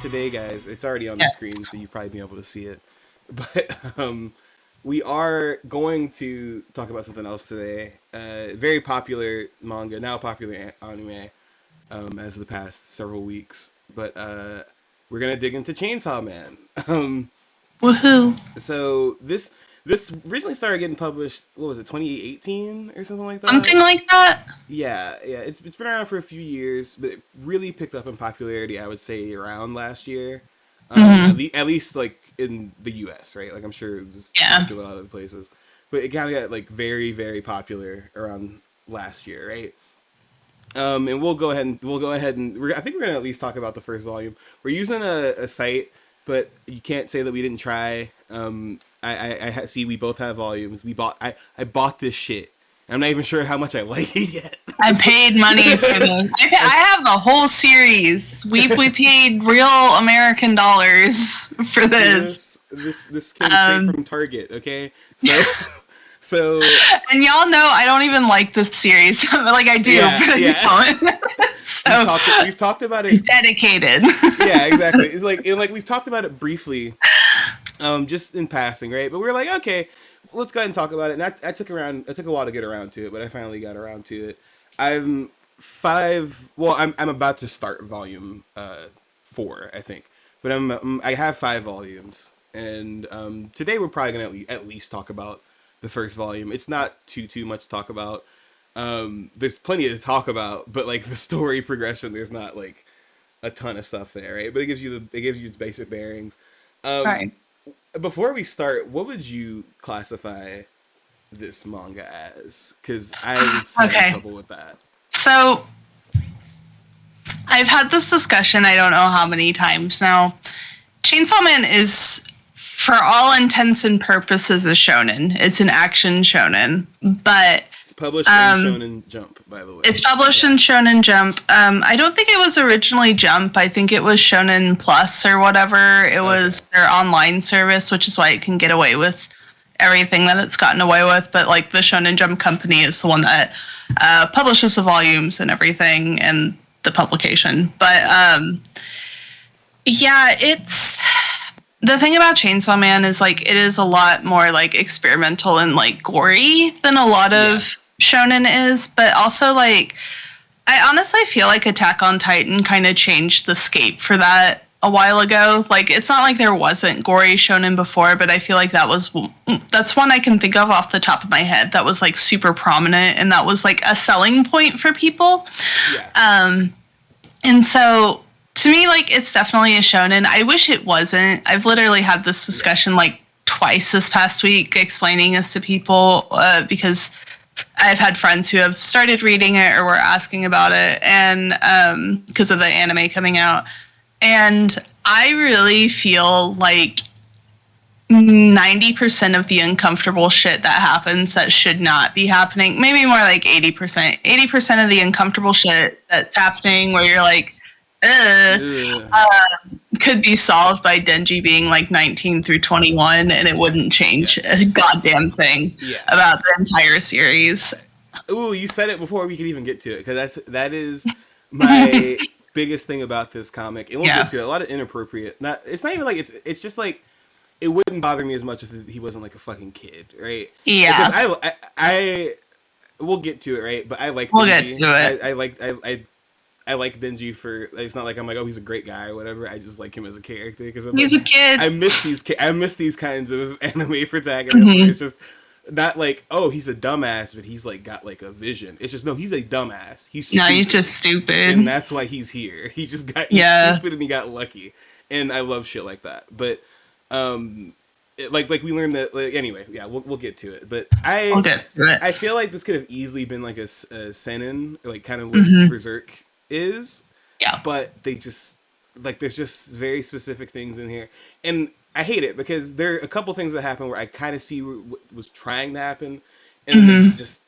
today, guys, it's already on the screen, so you'll probably be able to see it. But we are going to talk about something else today. Very popular manga, now popular anime, as of the past several weeks. But we're gonna dig into Chainsaw Man. Woohoo! So this originally started getting published. What was it, 2018 or something like that? Something like that. Yeah. It's been around for a few years, but it really picked up in popularity, I would say, around last year. At least like in the U.S., right? Like I'm sure it was popular in other places, but it kind of got like very, very popular around last year, right? And we'll go ahead and I think we're gonna at least talk about the first volume. We're using a site, but you can't say that we didn't try. I see we both have volumes. I bought this shit. I'm not even sure how much I like it yet. I paid money for this. I have the whole series. We paid real American dollars for this. This came straight from Target, okay? So and y'all know I don't even like this series. Like I do, but I don't. So we've talked about it. Dedicated. Yeah, exactly. It's like we've talked about it briefly, just in passing, right? But we're like, okay, let's go ahead and talk about it. And I took a while to get around to it, but I finally got around to it. I'm about to start volume 4, I think, but I have 5 volumes, and today we're probably gonna at least talk about the first volume. It's not too much to talk about. There's plenty to talk about, but like the story progression, there's not like a ton of stuff there, right? But it gives you its basic bearings. Right. Before we start, what would you classify this manga as? Because I was having trouble with that. So I've had this discussion I don't know how many times now. Chainsaw Man is, for all intents and purposes, a shonen. It's an action shonen, but published in Shonen Jump, by the way. It's published in Shonen Jump. I don't think it was originally Jump. I think it was Shonen Plus or whatever. It was their online service, which is why it can get away with everything that it's gotten away with. But like the Shonen Jump company is the one that publishes the volumes and everything and the publication. But it's... The thing about Chainsaw Man is like it is a lot more like experimental and like gory than a lot of shonen is, but also like I honestly feel like Attack on Titan kind of changed the scape for that a while ago. Like it's not like there wasn't gory shonen before, but I feel like that's one I can think of off the top of my head that was like super prominent and that was like a selling point for people. Yeah. And so to me, like, it's definitely a shonen. I wish it wasn't. I've literally had this discussion, like, twice this past week, explaining this to people, because I've had friends who have started reading it or were asking about it, and because of the anime coming out. And I really feel like 90% of the uncomfortable shit that happens that should not be happening, maybe more like 80%. 80% of the uncomfortable shit that's happening where you're like, could be solved by Denji being like 19 through 21 and it wouldn't change a goddamn thing about the entire series. Ooh, you said it before we could even get to it, because that is my biggest thing about this comic. And we'll get to it. A lot of inappropriate. It's not even like it's just like it wouldn't bother me as much if he wasn't like a fucking kid, right? Yeah. Because I we'll get to it, right? But I like We'll Denji. get to it. I like Denji for. It's not like I'm like, oh, he's a great guy or whatever. I just like him as a character because he's like, a kid. I miss these kinds of anime protagonists. Mm-hmm. It's just not like, oh, he's a dumbass, but he's like got like a vision. It's just no, he's a dumbass. He's just stupid, and that's why he's here. He just got stupid and he got lucky, and I love shit like that. But like we learned that anyway. Yeah, we'll get to it. But I feel like this could have easily been like a seinen, like kind of what Berserk is, but they just like there's just very specific things in here, and I hate it because there are a couple things that happen where I kind of see what was trying to happen, and then just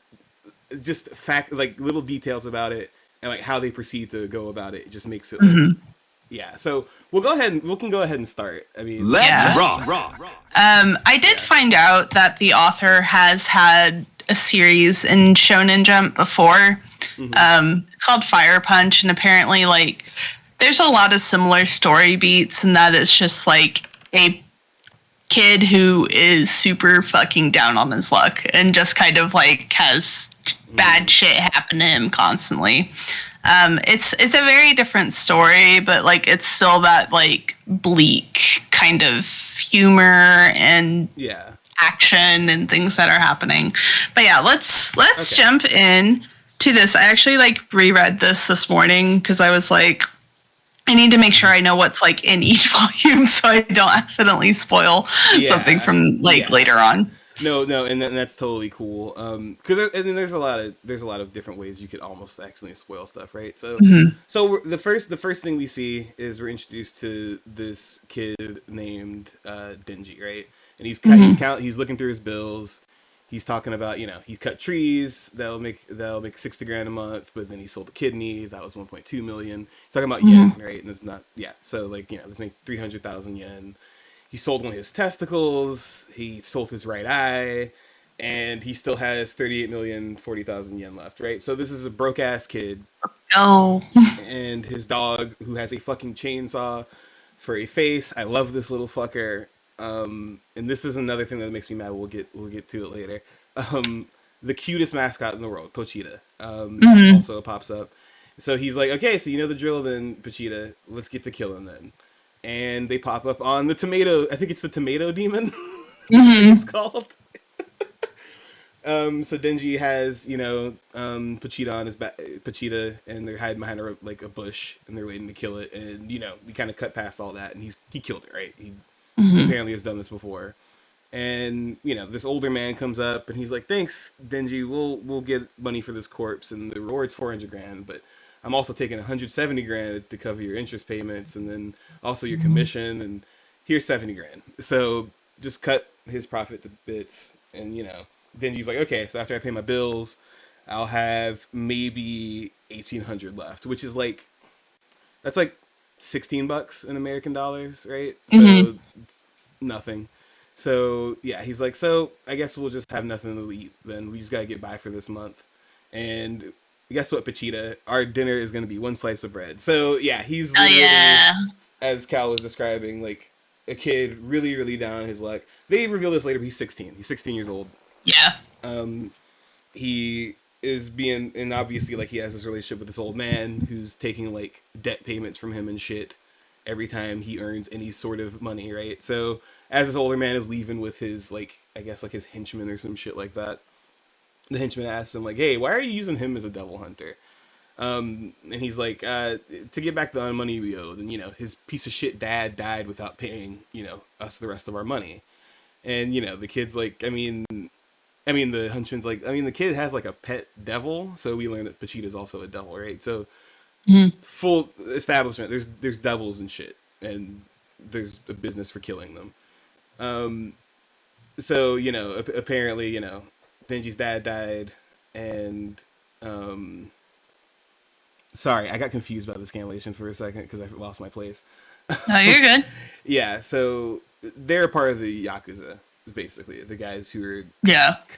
fact like little details about it and like how they proceed to go about it just makes it like, so we can go ahead and start. I mean, let's rock. I did find out that the author has had a series in Shonen Jump before. It's called Fire Punch, and apparently like there's a lot of similar story beats, and that it's just like a kid who is super fucking down on his luck and just kind of like has bad shit happen to him constantly. It's a very different story, but like it's still that like bleak kind of humor and action and things that are happening. But yeah, let's jump in to this. I actually like reread this morning because I was like, I need to make sure I know what's like in each volume so I don't accidentally spoil something from like later on. No, and that's totally cool. Because there's a lot of different ways you could almost accidentally spoil stuff, right? So, so the first thing we see is we're introduced to this kid named Denji, right? And he's looking through his bills. He's talking about, he cut trees that'll make $60,000 a month, but then he sold a kidney that was 1.2 million. He's talking about yen, right? And it's not So like let's make 300,000 yen. He sold one of his testicles. He sold his right eye, and he still has 38,040,000 yen left, right? So this is a broke ass kid. Oh. And his dog, who has a fucking chainsaw for a face. I love this little fucker. And this is another thing that makes me mad. We'll get to it later. The cutest mascot in the world, Pochita, also pops up. So he's like, okay, so you know the drill then, Pochita. Let's get to killing then. And they pop up on the tomato. I think it's the tomato demon. It's called. So Denji has Pochita on his back, Pochita, and they're hiding behind a bush, and they're waiting to kill it. And we kind of cut past all that, and he killed it, right? He apparently has done this before. And this older man comes up, and he's like, "Thanks, Denji. We'll get money for this corpse, and the reward's 400,000, but I'm also taking 170,000 to cover your interest payments, and then also your commission, and here's 70,000. So just cut his profit to bits." And Denji's like, "Okay, so after I pay my bills, I'll have maybe 1,800 left," which is like, that's like $16 in American dollars, right? So it's nothing. So yeah, he's like, "So I guess we'll just have nothing to eat then. We just gotta get by for this month." And guess what, Pochita? Our dinner is going to be one slice of bread. So yeah, he's literally, as Cal was describing, like a kid really, really down on his luck. They reveal this later, but he's 16. He's 16 years old. Yeah. He is being, and obviously like he has this relationship with this old man who's taking like debt payments from him and shit every time he earns any sort of money, right? So as this older man is leaving with his like, I guess like his henchman or some shit like that, the henchman asks him like, "Hey, why are you using him as a devil hunter?" And he's like, "To get back the money we owed, and his piece of shit dad died without paying us the rest of our money." And the kid's like, the henchman's like, the kid has like a pet devil, so we learn that Pochita's also a devil, right? So full establishment. There's devils and shit, and there's a business for killing them. So apparently Denji's dad died, and sorry, I got confused by the scanlation for a second because I lost my place. No, you're good. Yeah, so they're part of the Yakuza, basically, the guys who are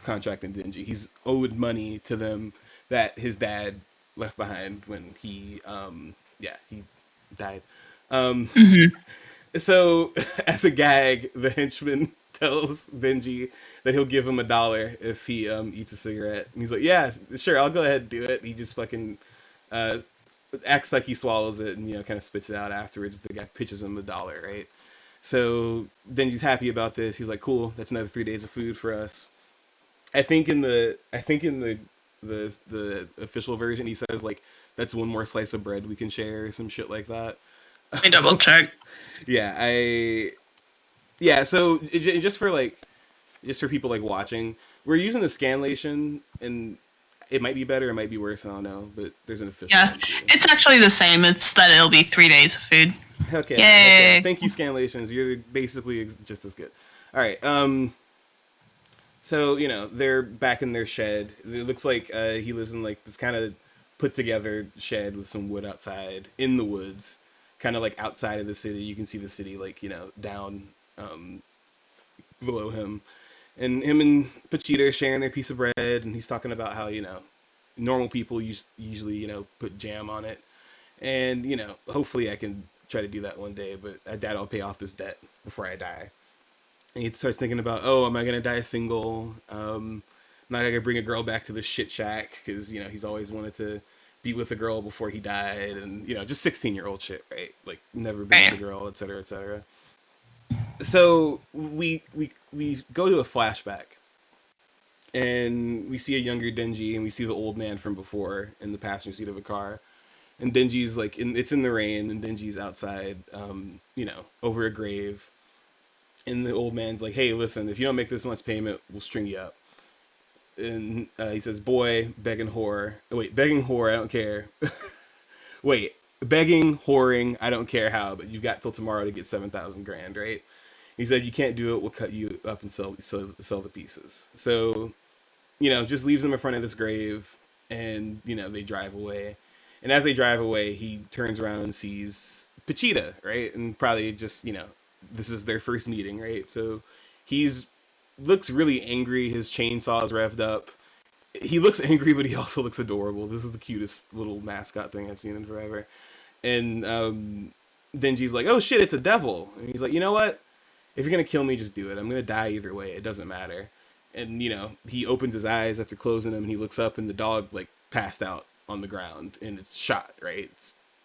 contracting Denji. He's owed money to them that his dad left behind when he died. So as a gag, the henchman tells Denji that he'll give him $1 if he eats a cigarette, and he's like, "Yeah, sure, I'll go ahead and do it." He just fucking acts like he swallows it and kind of spits it out afterwards. The guy pitches him $1, right? So Denji's happy about this. He's like, "Cool, that's another 3 days of food for us." I think in the official version he says like, "That's one more slice of bread we can share," or some shit like that. Let me double check. So just for people like watching, we're using the scanlation, and it might be better, it might be worse, I don't know, but there's an official one too. It's actually the same. It's that it'll be 3 days of food. Okay. Thank you, scanlations. You're basically just as good. All right. So they're back in their shed. It looks like he lives in like this kind of put together shed with some wood outside in the woods, kind of like outside of the city. You can see the city like down below him, and him and Pochita are sharing their piece of bread, and he's talking about how normal people usually put jam on it, And, you know, hopefully I can try to do that one day, but I doubt I'll pay off this debt before I die. And he starts thinking about, oh, am I going to die single? Not going to bring a girl back to the shit shack because, you know, he's always wanted to be with a girl before he died. And, you know, just 16-year-old shit, right? Like, never been with a girl, et cetera, et cetera. So we go to a flashback and we see a younger Denji and we see the old man from before in the passenger seat of a car. And Denji's like, it's in the rain and Denji's outside, you know, over a grave. And the old man's like, hey, listen, if you don't make this much payment, we'll string you up. And he says, boy, begging whore. Oh, wait, begging whore, I don't care. Wait, begging, whoring, I don't care how, but you've got till tomorrow to get 7,000 grand, right? He said, you can't do it, we'll cut you up and sell the pieces. So, you know, just leaves him in front of this grave and, you know, they drive away. And as they drive away, he turns around and sees Pachita, right? And probably just, you know, this is their first meeting, right? So he's looks really angry. His chainsaw's revved up. He looks angry, but he also looks adorable. This is the cutest little mascot thing I've seen in forever. And Denji's like, oh shit, it's a devil. And he's like, you know what? If you're going to kill me, just do it. I'm going to die either way. It doesn't matter. And, you know, he opens his eyes after closing them and he looks up and the dog, like, passed out on the ground and it's shot, right?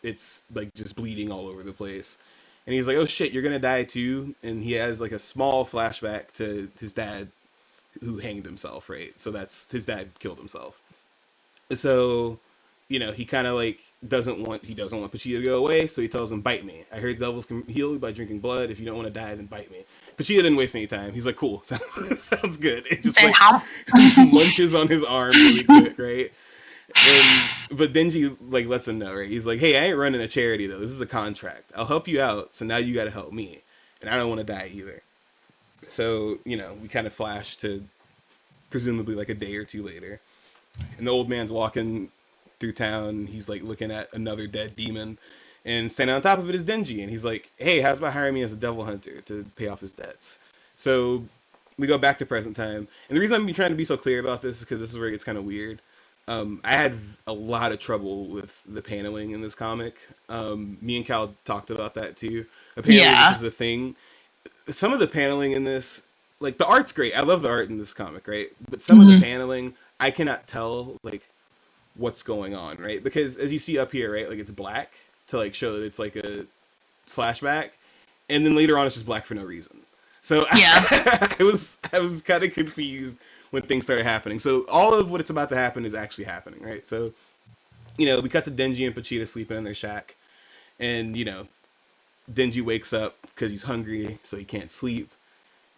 It's like just bleeding all over the place. And he's like, oh shit, you're gonna die too. And he has like a small flashback to his dad who hanged himself, right? So that's his dad killed himself. And so, you know, he kind of like doesn't want Pachita to go away, so he tells him, bite me. I heard devils can heal by drinking blood. If you don't want to die, then bite me. Pachita didn't waste any time. He's like, cool, sounds good. It just like munches on his arm really quick, right? But Denji like lets him know, right? He's like, hey, I ain't running a charity though. This is a contract. I'll help you out, so now you got to help me, and I don't want to die either. So, you know, we kind of flash to presumably like a day or two later, and the old man's walking through town. He's like looking at another dead demon, and standing on top of it is Denji, and he's like, hey, how's about hiring me as a devil hunter to pay off his debts? So we go back to present time, and the reason I'm trying to be so clear about this is because this is where it gets kind of weird. I had a lot of trouble with the paneling in this comic. Me and Cal talked about that too. Apparently, this is a thing. Some of the paneling in this, like the art's great. I love the art in this comic, right? But some of the paneling, I cannot tell like what's going on, right? Because as you see up here, right, like it's black to like show that it's like a flashback, and then later on it's just black for no reason. So yeah, I was kind of confused when things started happening. So all of what it's about to happen is actually happening, right? So, you know, we cut to Denji and Pachita sleeping in their shack. And, you know, Denji wakes up because he's hungry, so he can't sleep.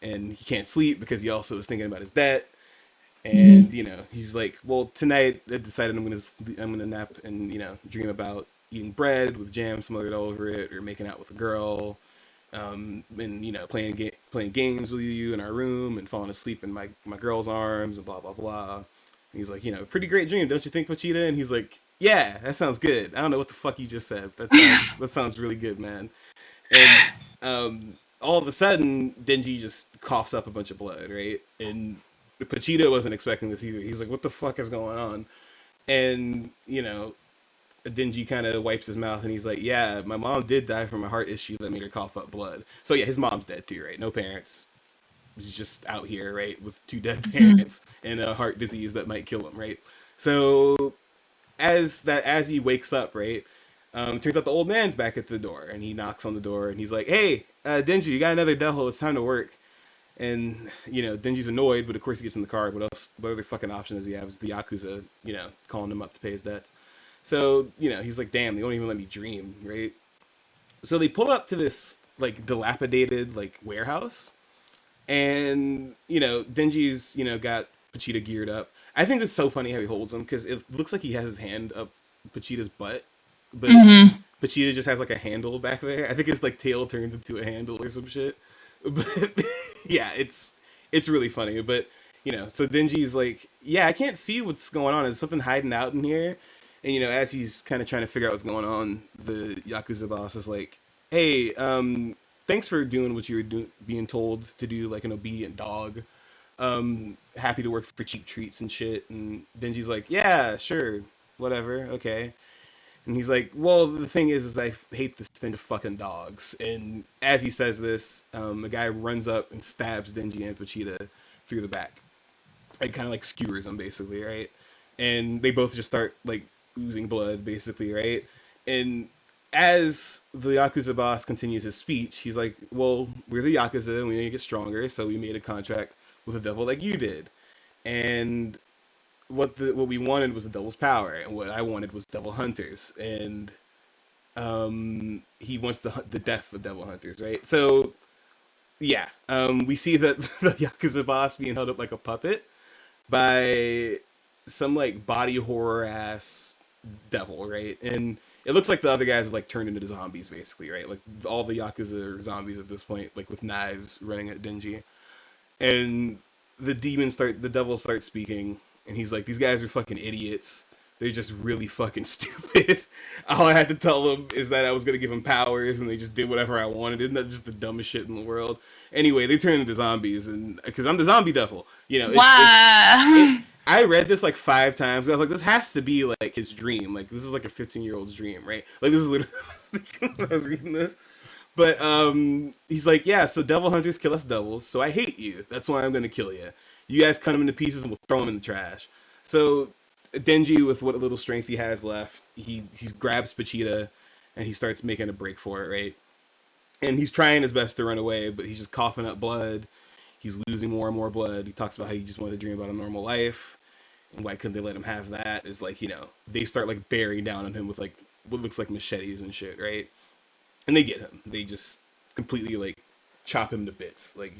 And he can't sleep because he also is thinking about his debt. And, you know, he's like, well, tonight I decided I'm gonna nap and, you know, dream about eating bread with jam smothered all over it or making out with a girl. And you know, playing games with you in our room and falling asleep in my girl's arms and blah blah blah. And he's like, you know, pretty great dream, don't you think, Pachita? And he's like, yeah, that sounds good. I don't know what the fuck you just said. That sounds really good, man. And all of a sudden, Denji just coughs up a bunch of blood, right? And Pachita wasn't expecting this either. He's like, what the fuck is going on? And you know, Denji kind of wipes his mouth and he's like, yeah, my mom did die from a heart issue that made her cough up blood. So yeah, his mom's dead too, right? No parents. He's just out here, right? With 2 dead parents and a heart disease that might kill him, right? So as he wakes up, right? Turns out the old man's back at the door and he knocks on the door and he's like, hey, Denji, you got another devil. It's time to work. And, you know, Denji's annoyed, but of course he gets in the car. What other fucking option does he have? Is the Yakuza, you know, calling him up to pay his debts. So, you know, he's like, damn, they won't even let me dream, right? So they pull up to this, like, dilapidated, like, warehouse. And, you know, Denji's, you know, got Pachita geared up. I think it's so funny how he holds him, because it looks like he has his hand up Pachita's butt. But Pachita just has, like, a handle back there. I think his, like, tail turns into a handle or some shit. But, yeah, it's really funny. But, you know, so Denji's like, yeah, I can't see what's going on. Is something hiding out in here? And, you know, as he's kind of trying to figure out what's going on, the Yakuza boss is like, hey, thanks for doing what you were being told to do, like an obedient dog. Happy to work for cheap treats and shit. And Denji's like, yeah, sure, whatever, okay. And And he's like, well, the thing is I hate the stench of fucking dogs. And as he says this, a guy runs up and stabs Denji and Pochita through the back. It kind of like skewers them, basically, right? And they both just start like oozing blood, basically, right? And as the Yakuza boss continues his speech, he's like, well, we're the Yakuza and we need to get stronger, so we made a contract with a devil like you did. And what we wanted was the devil's power, and what I wanted was devil hunters, and he wants the death of devil hunters, right? So yeah, we see that the Yakuza boss being held up like a puppet by some like body horror ass devil, right? And it looks like the other guys have like turned into zombies, basically, right? Like all the Yakuza are zombies at this point, like with knives running at Denji. And the devils start speaking, and he's like, these guys are fucking idiots. They're just really fucking stupid. All I had to tell them is that I was gonna give them powers, and they just did whatever I wanted. Isn't that just the dumbest shit in the world? Anyway, they turn into zombies, and because I'm the zombie devil, you know. I read this like 5 times. I was like, this has to be like his dream. Like this is like a 15-year-old's dream, right? Like this is literally what I was thinking when I was reading this. But he's like, yeah, so devil hunters kill us devils, so I hate you. That's why I'm gonna kill you. You guys cut him into pieces and we'll throw him in the trash. So Denji, with what little strength he has left, he grabs Pochita and he starts making a break for it, right? And he's trying his best to run away, but he's just coughing up blood. He's losing more and more blood. He talks about how he just wanted to dream about a normal life, and why couldn't they let him have that? Is like, you know, they start like bearing down on him with like what looks like machetes and shit, right? And they get him. They just completely like chop him to bits, like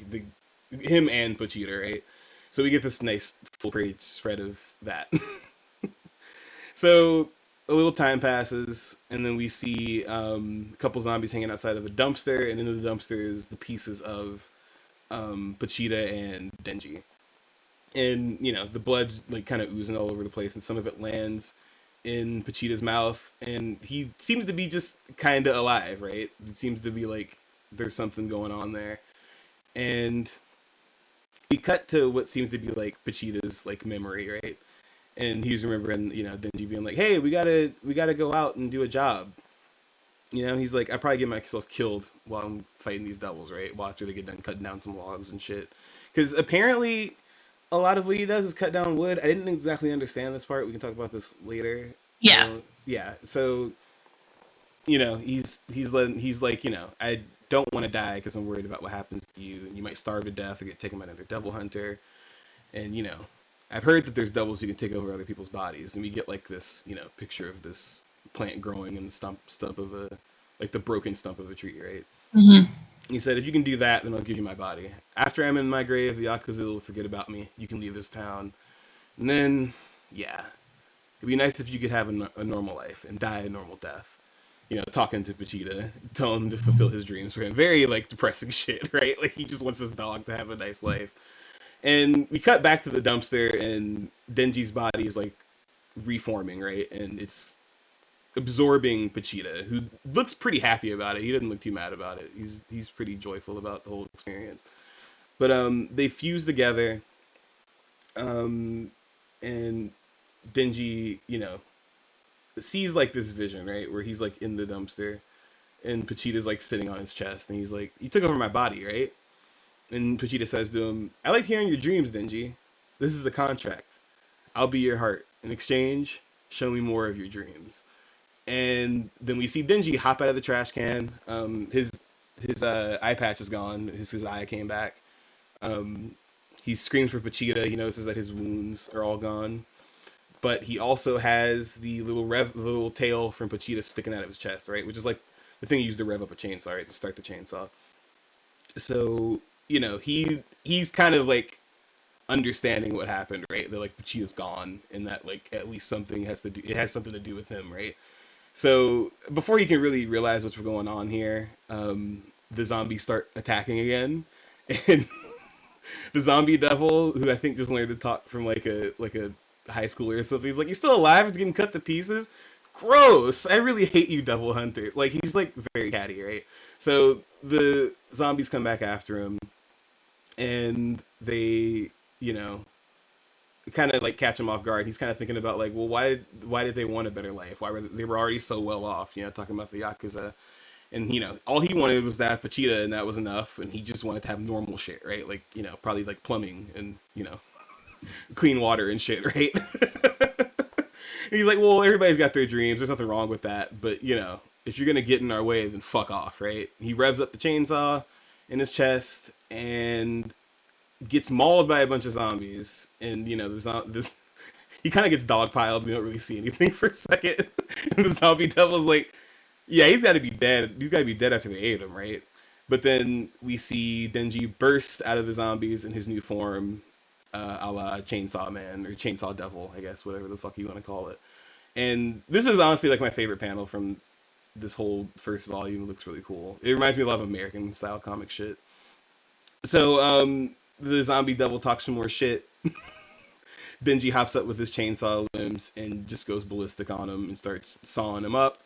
him and Pochita, right? So we get this nice full page spread of that. So a little time passes, and then we see a couple zombies hanging outside of a dumpster, and in the dumpster is the pieces of Pochita and Denji. And, you know, the blood's like kind of oozing all over the place, and some of it lands in Pochita's mouth, and he seems to be just kind of alive, right? It seems to be like there's something going on there. And we cut to what seems to be like Pochita's like memory, right? And he's remembering, you know, Denji being like, "Hey, we gotta go out and do a job." You know, he's like, "I probably get myself killed while I'm fighting these devils, right? Well, after they get done cutting down some logs and shit." Because apparently, a lot of what he does is cut down wood. I didn't exactly understand this part. We can talk about this later. Yeah. Yeah. So, you know, he's like, you know, I don't want to die because I'm worried about what happens to you, and you might starve to death or get taken by another devil hunter. And, you know, I've heard that there's devils who can take over other people's bodies, and we get like this, you know, picture of this plant growing in the stump of a, like the broken stump of a tree, right? Mm-hmm. He said, if you can do that, then I'll give you my body. After I'm in my grave, the Yakuza will forget about me. You can leave this town. And then, yeah, it'd be nice if you could have a normal life and die a normal death. You know, talking to Pochita, telling him to fulfill his dreams for him. Very, like, depressing shit, right? Like, he just wants his dog to have a nice life. And we cut back to the dumpster, and Denji's body is, like, reforming, right? And it's absorbing Pochita, who looks pretty happy about it. He doesn't look too mad about it. He's pretty joyful about the whole experience. But they fuse together, and Denji, you know, sees like this vision, right, where he's like in the dumpster, and Pochita's like sitting on his chest, and he's like, "You took over my body, right?" And Pochita says to him, "I like hearing your dreams, Denji. This is a contract. I'll be your heart. In exchange, show me more of your dreams." And then we see Denji hop out of the trash can. His eye patch is gone. His eye came back. He screams for Pochita. He notices that his wounds are all gone. But he also has the little tail from Pochita sticking out of his chest, right? Which is like the thing he used to rev up a chainsaw, right? To start the chainsaw. So, you know, he's kind of like understanding what happened, right? That like Pochita's gone, and that like at least something has something to do with him, right? So before you can really realize what's going on here, the zombies start attacking again, and the zombie devil, who I think just learned to talk from like a high schooler or something, he's like, "You're still alive after getting cut to pieces? Gross! I really hate you, devil hunters." Like, he's like very catty, right? So the zombies come back after him, and they, you know, kind of like catch him off guard. He's kind of thinking about like, well, why did they want a better life? Why were they were already so well off? You know, talking about the Yakuza, and you know, all he wanted was to have Pachita, and that was enough. And he just wanted to have normal shit, right? Like, you know, probably like plumbing and, you know, clean water and shit, right? And he's like, well, everybody's got their dreams. There's nothing wrong with that, but you know, if you're gonna get in our way, then fuck off, right? He revs up the chainsaw in his chest and gets mauled by a bunch of zombies, and you know, this he kind of gets dogpiled. We don't really see anything for a second. And the zombie devil's like, yeah, he's got to be dead. He's got to be dead after they ate him, right? But then we see Denji burst out of the zombies in his new form, a la Chainsaw Man or Chainsaw Devil, I guess, whatever the fuck you want to call it. And this is honestly like my favorite panel from this whole first volume. It looks really cool. It reminds me a lot of American style comic shit. So the zombie devil talks some more shit. Denji hops up with his chainsaw limbs and just goes ballistic on him and starts sawing him up.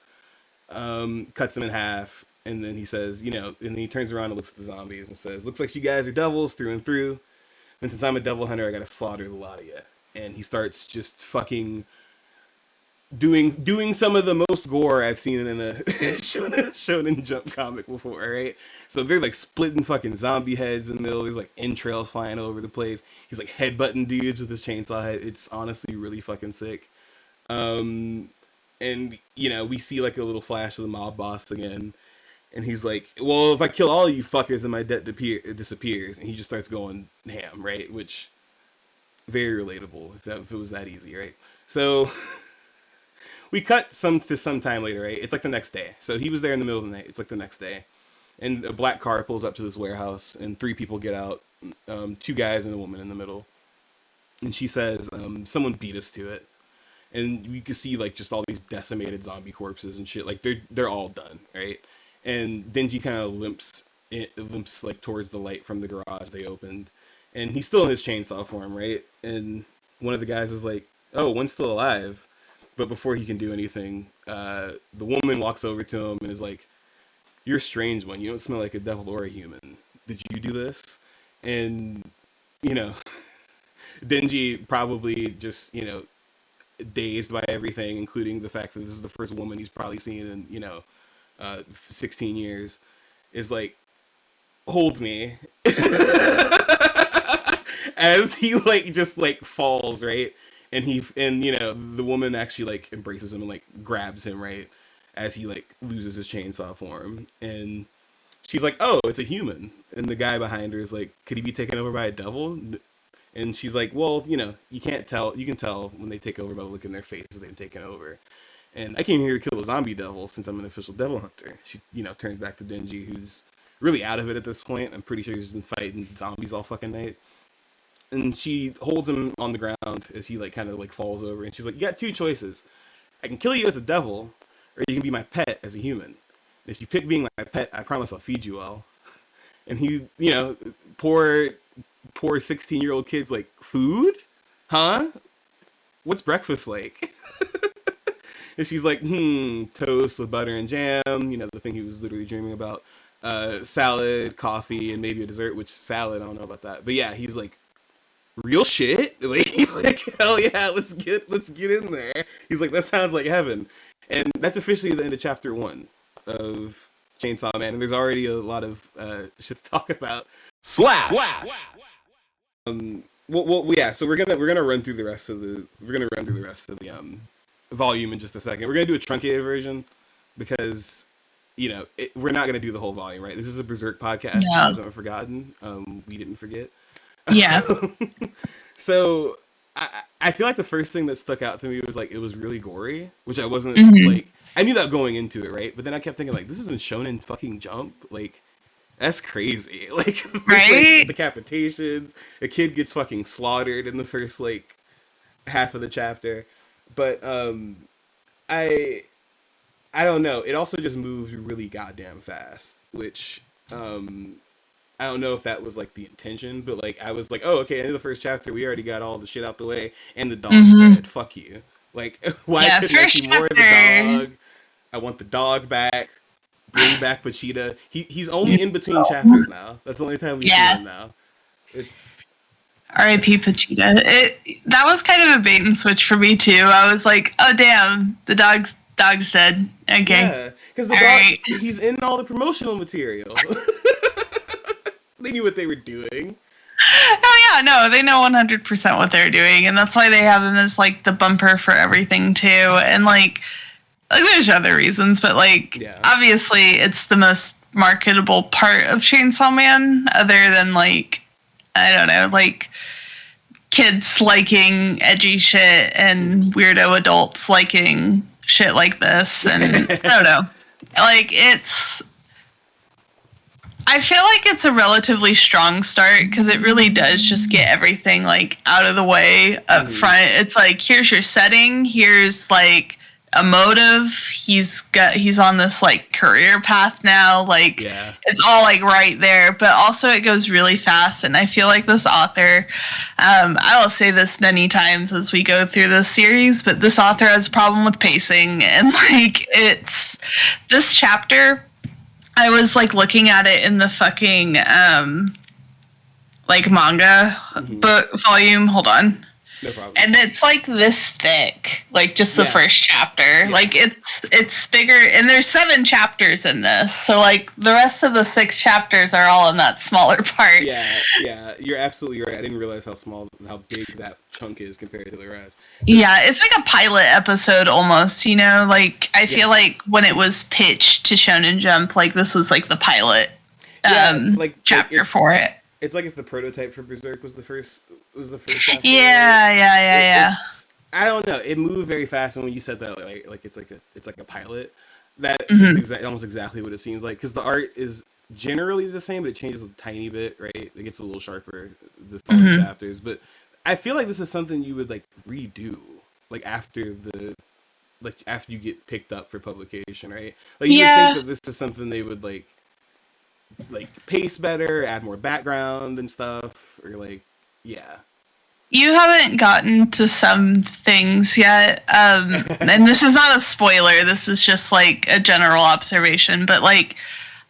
Cuts him in half, and then he says, you know, and then he turns around and looks at the zombies and says, looks like you guys are devils through and through. And since I'm a devil hunter, I gotta slaughter the lot of you. And he starts just fucking doing some of the most gore I've seen in a Shonen Jump comic before, right? So they're like splitting fucking zombie heads in the middle. There's like entrails flying all over the place. He's like headbutting dudes with his chainsaw head. It's honestly really fucking sick. And you know, we see like a little flash of the mob boss again, and he's like, well, if I kill all you fuckers, then my debt disappears. And he just starts going ham, right? Which, very relatable if it was that easy, right? So we cut to some time later, right? It's like the next day. So he was there in the middle of the night. It's like the next day. And a black car pulls up to this warehouse, and 3 people get out, 2 guys and a woman in the middle. And she says, someone beat us to it. And you can see like just all these decimated zombie corpses and shit. Like they're all done, right? And Denji kind of limps like towards the light from the garage they opened. And he's still in his chainsaw form, right? And one of the guys is like, oh, one's still alive. But before he can do anything, the woman walks over to him and is like, you're a strange one. You don't smell like a devil or a human. Did you do this? And, you know, Denji probably just, you know, dazed by everything, including the fact that this is the first woman he's probably seen in, you know, 16 years, is like, hold me. As he like just like falls, right? And you know, the woman actually like embraces him and like grabs him, right, as he like loses his chainsaw form. And she's like, oh, it's a human. And the guy behind her is like, could he be taken over by a devil? And she's like, well, you know, you can't tell. You can tell when they take over by the look in their faces they've taken over. And I came here to kill a zombie devil since I'm an official devil hunter. She, you know, turns back to Denji, who's really out of it at this point. I'm pretty sure he's been fighting zombies all fucking night. And she holds him on the ground as he like kind of like falls over. And she's like, you got 2 choices. I can kill you as a devil, or you can be my pet as a human. And if you pick being my pet, I promise I'll feed you well. And he, you know, poor 16-year-old kid's like, food? Huh? What's breakfast like? And she's like, toast with butter and jam, you know, the thing he was literally dreaming about. Salad, coffee, and maybe a dessert, which salad, I don't know about that. But yeah, he's like, real shit? Like, he's like, hell yeah, let's get in there. He's like, that sounds like heaven. And that's officially the end of chapter 1 of Chainsaw Man, and there's already a lot of shit to talk about. Slash. Well, yeah. So we're gonna run through the rest of the volume in just a second. We're gonna do a truncated version because, you know, we're not gonna do the whole volume, right? This is a Berserk podcast. Yeah. You haven't forgotten. We didn't forget. Yeah. So I feel like the first thing that stuck out to me was like it was really gory, which I wasn't like. I knew that going into it, right? But then I kept thinking like, this isn't Shonen fucking Jump, like. That's crazy. Like, right? Like, decapitations. A kid gets fucking slaughtered in the first like half of the chapter. But I don't know. It also just moves really goddamn fast, which I don't know if that was like the intention, but like I was like, oh, okay, in the first chapter we already got all the shit out the way and the dog's dead. Fuck you. Like, why couldn't I see more of the dog? I want the dog back. Bring back Pachita. He's only in between chapters now. That's the only time we see him now. It's R.I.P. Pachita. That was kind of a bait and switch for me too. I was like, oh damn, the dog's dead. Okay. Yeah, because the dog, he's in all the promotional material. They knew what they were doing. Oh yeah, no, they know 100% what they're doing, and that's why they have him as like the bumper for everything too. And like there's other reasons, but like obviously it's the most marketable part of Chainsaw Man, other than like I don't know, like kids liking edgy shit and weirdo adults liking shit like this, and I don't know, like I feel like it's a relatively strong start because it really does just get everything like out of the way up front. It's like, here's your setting, here's like a motive. He's on this like career path now. Like it's all like right there, but also it goes really fast. And I feel like this author, I will say this many times as we go through this series, but this author has a problem with pacing, and like it's this chapter. I was like looking at it in the fucking like manga book volume. Hold on. No problem. And it's like this thick, like just the first chapter. Yeah. Like it's bigger, and there's 7 chapters in this. So like the rest of the 6 chapters are all in that smaller part. Yeah, you're absolutely right. I didn't realize how big that chunk is compared to the rest. Yeah, it's like a pilot episode almost, you know? Like I feel like when it was pitched to Shonen Jump, like this was like the pilot chapter for it. It's like if the prototype for Berserk was the first chapter. Yeah. I don't know. It moved very fast, and when you said that, like it's like a pilot. That is almost exactly what it seems like, because the art is generally the same, but it changes a tiny bit, right? It gets a little sharper the following chapters, but I feel like this is something you would like redo, like after you get picked up for publication, right? Like you would think that this is something they would like pace better, add more background and stuff, or like You haven't gotten to some things yet, and this is not a spoiler, this is just like a general observation, but like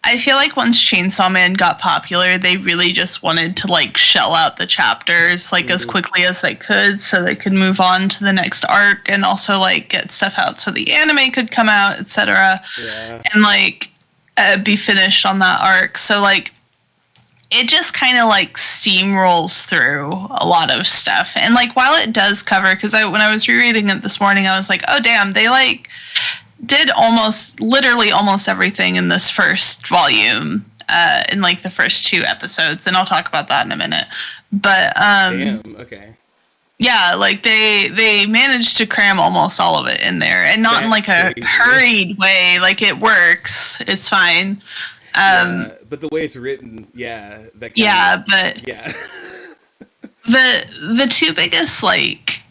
I feel like once Chainsaw Man got popular, they really just wanted to like shell out the chapters like as quickly as they could so they could move on to the next arc, and also like get stuff out so the anime could come out, etc. And like be finished on that arc. So like it just kind of like steamrolls through a lot of stuff. And like while it does cover, because when I was rereading it this morning, I was like, oh damn, they like did literally almost everything in this first volume, in like the first 2 episodes, and I'll talk about that in a minute. But damn, okay. Yeah, like they managed to cram almost all of it in there, and not in like a hurried way. Like it works, it's fine. But the way it's written, the 2 biggest like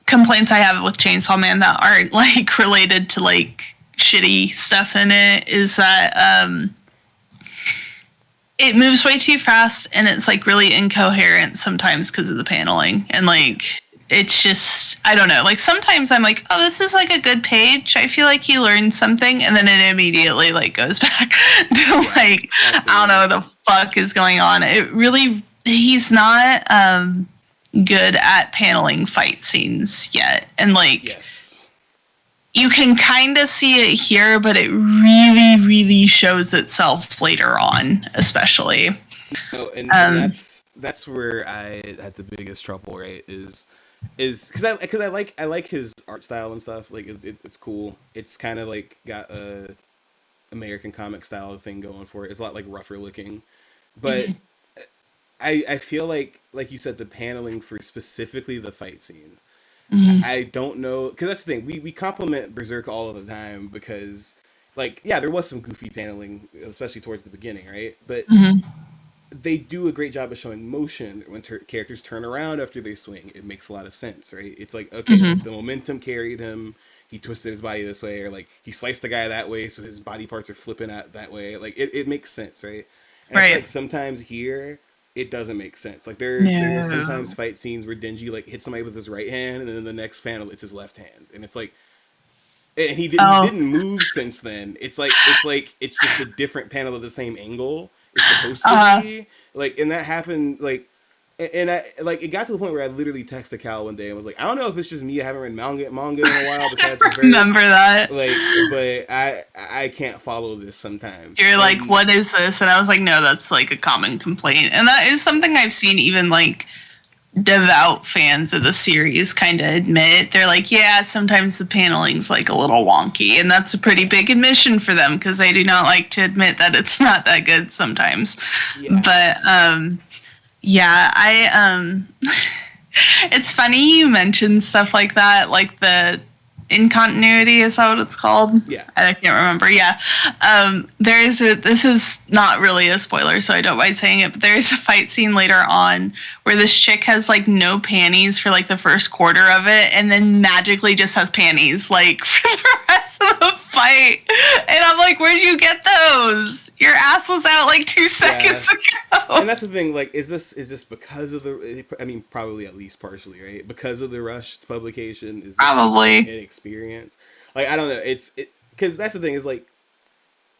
complaints I have with Chainsaw Man that aren't like related to like shitty stuff in it is that it moves way too fast, and it's like really incoherent sometimes because of the paneling, and like it's just, I don't know, like sometimes I'm like, oh, this is like a good page, I feel like he learned something, and then it immediately like goes back to like absolutely. I don't know what the fuck is going on. It really, he's not good at paneling fight scenes yet, and like you can kind of see it here, but it really shows itself later on, especially. Oh, and that's where I had the biggest trouble, right? Is because I like his art style and stuff. Like it's cool. It's kind of like got a American comic style thing going for it. It's a lot like rougher looking, but I feel like you said, the paneling for specifically the fight scenes. I don't know, because that's the thing, we compliment Berserk all of the time because like there was some goofy paneling, especially towards the beginning, right? But they do a great job of showing motion when characters turn around after they swing. It makes a lot of sense, right? It's like, okay, the momentum carried him, he twisted his body this way, or like he sliced the guy that way, so his body parts are flipping out that way. Like it makes sense, right? And I feel like sometimes here it doesn't make sense. Like there are sometimes fight scenes where Denji like hits somebody with his right hand, and then in the next panel it's his left hand, and it's like, and he didn't move since then. It's just a different panel of the same angle it's supposed to be. Like, and that happened like And I like it got to the point where I literally texted Cal one day and was like, I don't know if it's just me, I haven't read manga in a while besides Berserk. Remember that? Like, but I can't follow this sometimes. You're like, what is this? And I was like, no, that's like a common complaint. And that is something I've seen even like devout fans of the series kind of admit. They're like, yeah, sometimes the paneling's like a little wonky, and that's a pretty big admission for them because they do not like to admit that it's not that good sometimes. Yeah. But yeah, I it's funny you mentioned stuff like that, like the incontinuity, is that what it's called? Yeah. I can't remember. Yeah. This is not really a spoiler, so I don't mind saying it, but there's a fight scene later on where this chick has like no panties for like the first quarter of it and then magically just has panties like for the rest of the fight. And I'm like, where'd you get those? Your ass was out like 2 seconds ago. And that's the thing, like, is this because of I mean, probably at least partially, right? Because of the rushed publication? Is this probably an experience? Like, I don't know. Because that's the thing, is like,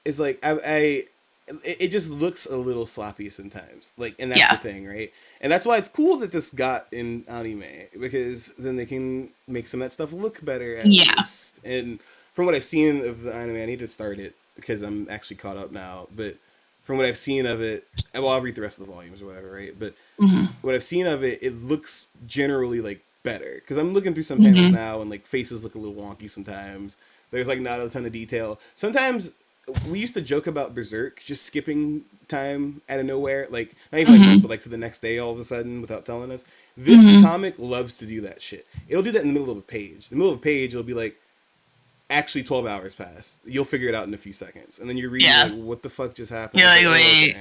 it just looks a little sloppy sometimes. Like, and that's the thing, right? And that's why it's cool that this got in anime, because then they can make some of that stuff look better at least. And from what I've seen of the anime, I need to start it because I'm actually caught up now. But from what I've seen of it, well, I'll read the rest of the volumes or whatever, right? But what I've seen of it, it looks generally like better. Because I'm looking through some panels now, and like faces look a little wonky sometimes. There's like not a ton of detail. Sometimes we used to joke about Berserk just skipping time out of nowhere, like not even like once, but like to the next day all of a sudden without telling us. This comic loves to do that shit. It'll do that in the middle of a page. In the middle of a page, it'll be like, actually 12 hours passed. You'll figure it out in a few seconds. And then you're reading like, what the fuck just happened? You're like, wait.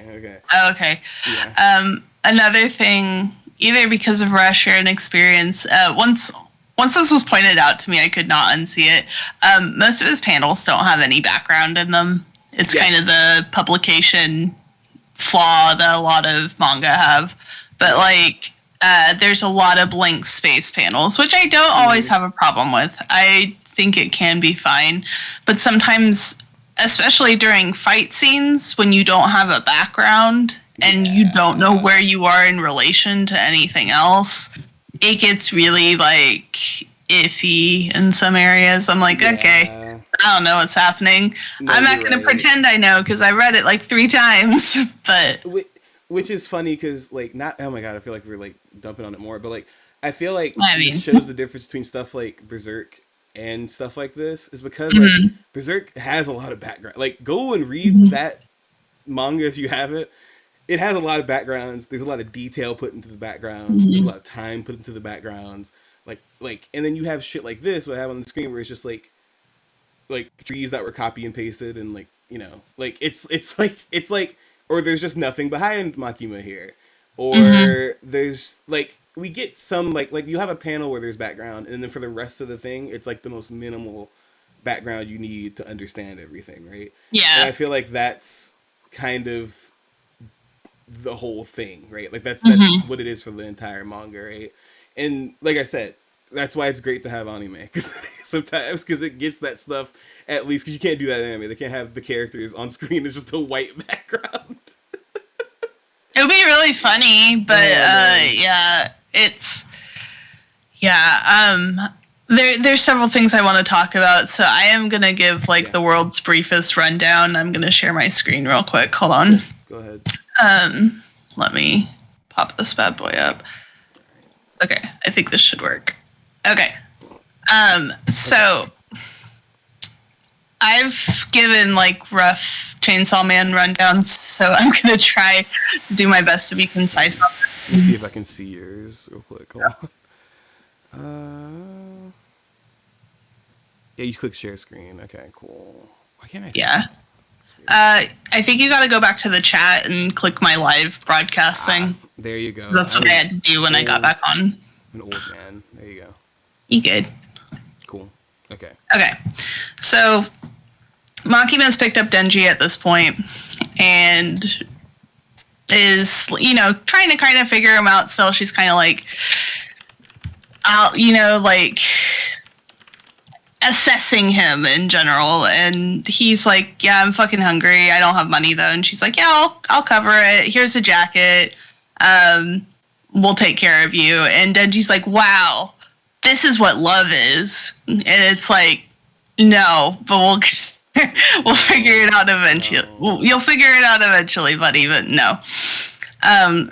Okay. Yeah. Another thing, either because of rush or inexperience, once this was pointed out to me, I could not unsee it. Most of his panels don't have any background in them. It's kind of the publication flaw that a lot of manga have. But like, there's a lot of blank space panels, which I don't always have a problem with. I think it can be fine, but sometimes, especially during fight scenes when you don't have a background and you don't know where you are in relation to anything else, it gets really like iffy in some areas. I'm like, okay, I don't know what's happening. No, I'm not going to pretend I know because I read it like 3 times. But which is funny because like, not, oh my god, I feel like we're like dumping on it more, but like I feel like it shows the difference between stuff like Berserk and stuff like this is because like Berserk has a lot of background. Like, go and read that manga if you have it. It has a lot of backgrounds. There's a lot of detail put into the backgrounds. There's a lot of time put into the backgrounds. Like, and then you have shit like this, what I have on the screen, where it's just like trees that were copy and pasted, and like, you know, like it's like, or there's just nothing behind Makima here, or there's like. We get some, like you have a panel where there's background, and then for the rest of the thing, it's like the most minimal background you need to understand everything, right? Yeah. And I feel like that's kind of the whole thing, right? Like that's what it is for the entire manga, right? And like I said, that's why it's great to have anime, because sometimes, because it gets that stuff at least, because you can't do that in anime. They can't have the characters on screen as just a white background. It would be really funny, but there's several things I want to talk about, so I am gonna give like the world's briefest rundown. I'm gonna share my screen real quick. Hold on. Go ahead. Let me pop this bad boy up. Okay, I think this should work. Okay. So I've given like rough Chainsaw Man rundowns, so I'm gonna try to do my best to be concise on this. Let me see if I can see yours real quick. Hold on. Yeah, you click share screen. Okay, cool. Why can't I see it? I think you gotta go back to the chat and click my live broadcast thing. There you go. That's what I had to do when I got back on. An old man. There you go. You good. Cool. Okay. So Makima's picked up Denji at this point and is, you know, trying to kind of figure him out still. She's kind of like, like assessing him in general. And he's like, yeah, I'm fucking hungry. I don't have money though. And she's like, yeah, I'll cover it. Here's a jacket. we'll take care of you. And Denji's like, wow, this is what love is. And it's like, no, but we'll figure it out eventually. You'll figure it out eventually, buddy, but no.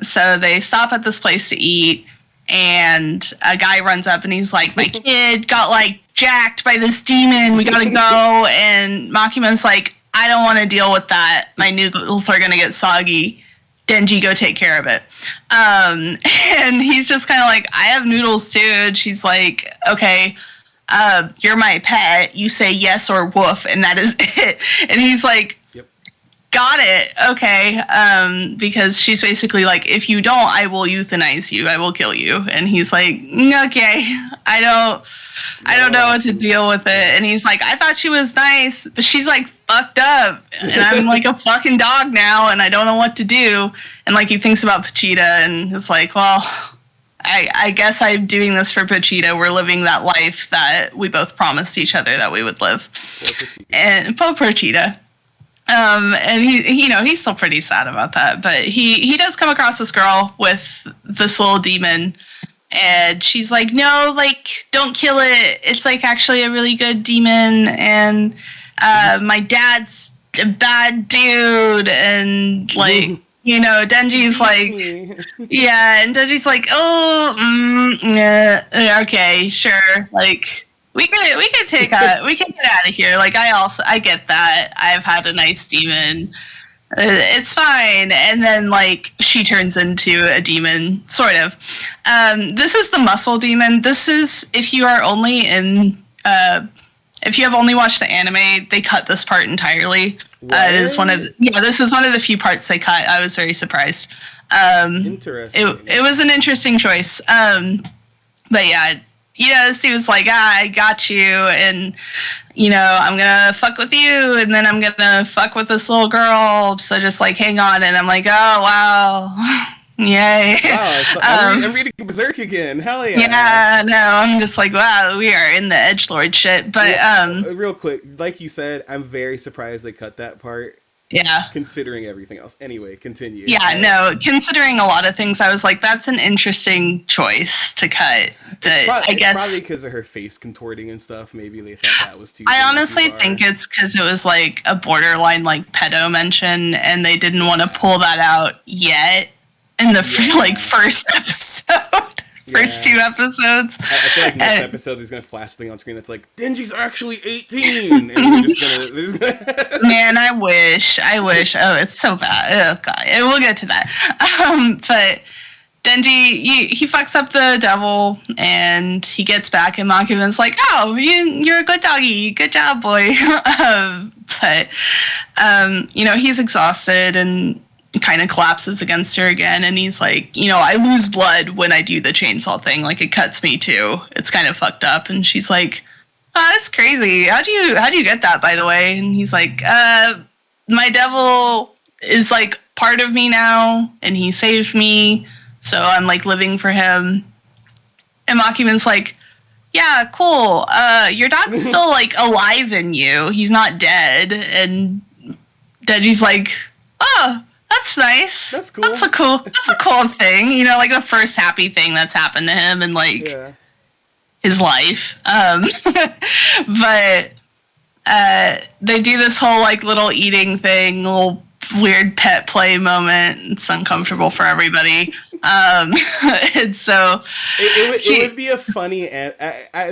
So they stop at this place to eat, and a guy runs up and he's like, my kid got like jacked by this demon. We gotta go. And Makima's like, I don't want to deal with that. My noodles are gonna get soggy. Denji, go take care of it. And he's just kind of like, I have noodles too. And she's like, okay, you're my pet. You say yes or woof, and that is it. And he's like, yep. Got it. Okay. Because she's basically like, if you don't, I will euthanize you. I will kill you. And he's like, okay, I don't know what to deal with it. And he's like, I thought she was nice, but she's like fucked up, and I'm like a fucking dog now, and I don't know what to do. And like he thinks about Pochita, and it's like, well, I guess I'm doing this for Pochita. We're living that life that we both promised each other that we would live. And poor Pochita. And he's still pretty sad about that, but he does come across this girl with this little demon. And she's like, no, like, don't kill it. It's, like, actually a really good demon. And my dad's a bad dude. And, like, Denji's like, yeah. And Denji's like, oh, okay, sure. Like, we can get out of here. Like, I get that. I've had a nice demon. It's fine. And then, like, she turns into a demon, sort of. This is the muscle demon. This is, if you have only watched the anime, they cut this part entirely. This is one of the few parts they cut. I was very surprised. Interesting. It was an interesting choice. But yeah, Steven's like, I got you, and I'm gonna fuck with you, and then I'm gonna fuck with this little girl, so just like hang on. And I'm like, oh wow. Yay. Wow, I'm reading Berserk again. Hell yeah. Yeah, no, I'm just like, wow, we are in the edgelord shit. But real quick, like you said, I'm very surprised they cut that part. Yeah. Considering everything else. Anyway, continue. Yeah, no, considering a lot of things, I was like, that's an interesting choice to cut. But I guess probably because of her face contorting and stuff. Maybe they thought that was too. I honestly think it's because it was like a borderline like pedo mention, and they didn't want to pull that out yet in the first episode. First 2 episodes. I feel like next episode there's gonna flash something on screen that's like, Denji's actually 18, and we're just gonna Man, I wish. Oh, it's so bad. Oh god, we'll get to that. But Denji, he fucks up the devil, and he gets back, and Makiman's like, oh, you're a good doggy. Good job, boy. But he's exhausted and kind of collapses against her again, and he's like, I lose blood when I do the chainsaw thing, like it cuts me too. It's kind of fucked up. And she's like, oh, that's crazy. How do you get that, by the way? And he's like, my devil is like part of me now, and he saved me, so I'm like living for him. And Makiman's like, yeah, cool. Your dog's still like alive in you. He's not dead. And Denji's like, oh, that's nice. That's cool. That's a cool thing. Like the first happy thing that's happened to him in like his life. But they do this whole like little eating thing, little weird pet play moment. It's uncomfortable for everybody. And so it would be a funny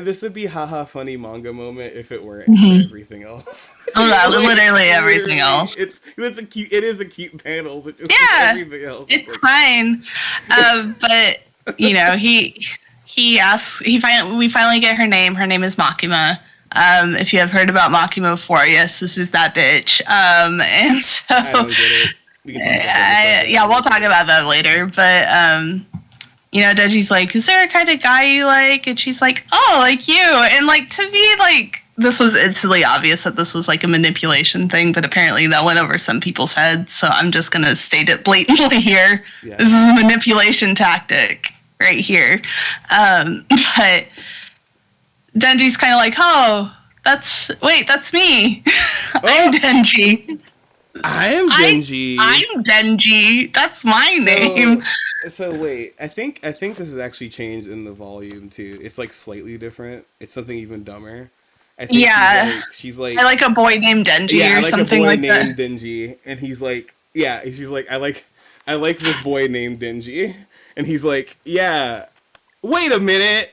this would be haha funny manga moment if it weren't for everything else. Literally everything else. It is a cute panel, but just everything else. It's like, fine. But he asks. We finally get her name. Her name is Makima. If you have heard about Makima before, yes, this is that bitch. And so I don't get it. We can talk about that we'll talk about that later. But Denji's like, is there a kind of guy you like? And she's like, oh, like you. And like to me, like this was instantly obvious that this was like a manipulation thing, but apparently that went over some people's heads. So I'm just gonna state it blatantly here. Yeah. This is a manipulation tactic right here. But Denji's kind of like, oh, that's me. I'm Denji. I'm Denji. I'm Denji. That's my name. So wait, I think this is actually changed in the volume too. It's like slightly different. It's something even dumber. I think she's like I like a boy named Denji or something like that. Yeah, I like a boy named Denji, and she's like I like this boy named Denji, and he's like, yeah, wait a minute,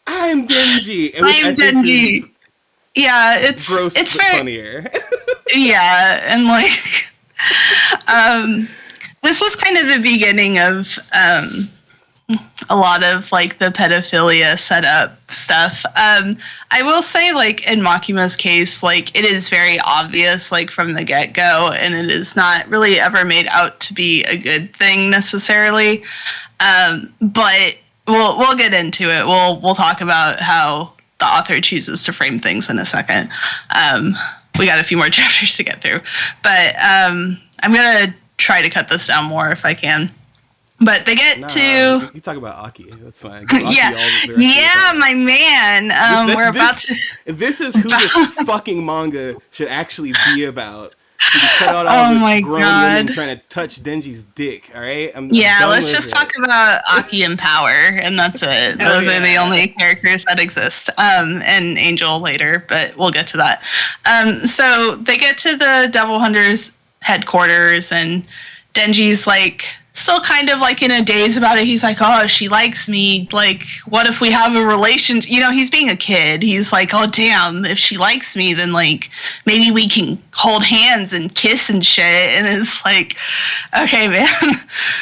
I'm Denji, and which I'm Denji. Yeah, it's very funnier. Yeah, and like, this is kind of the beginning of a lot of like the pedophilia setup stuff. I will say, like in Makima's case, like it is very obvious, like from the get go, and it is not really ever made out to be a good thing necessarily. But we'll get into it. We'll talk about how the author chooses to frame things in a second. We got a few more chapters to get through, but I'm gonna try to cut this down more if I can. But they get to... You talk about Aki. That's fine. Yeah, my man. This is who this fucking manga should actually be about. So you cut out all the grown women trying to touch Denji's dick, all right? Let's just talk about Aki and Power, and that's it. Those are the only characters that exist. And Angel later, but we'll get to that. So they get to the Devil Hunters headquarters, and Denji's like... still kind of like in a daze about it. He's like, oh, she likes me. Like, what if we have a relationship? You know, he's being a kid. He's like, oh, damn, if she likes me, then like maybe we can hold hands and kiss and shit. And it's like, okay, man.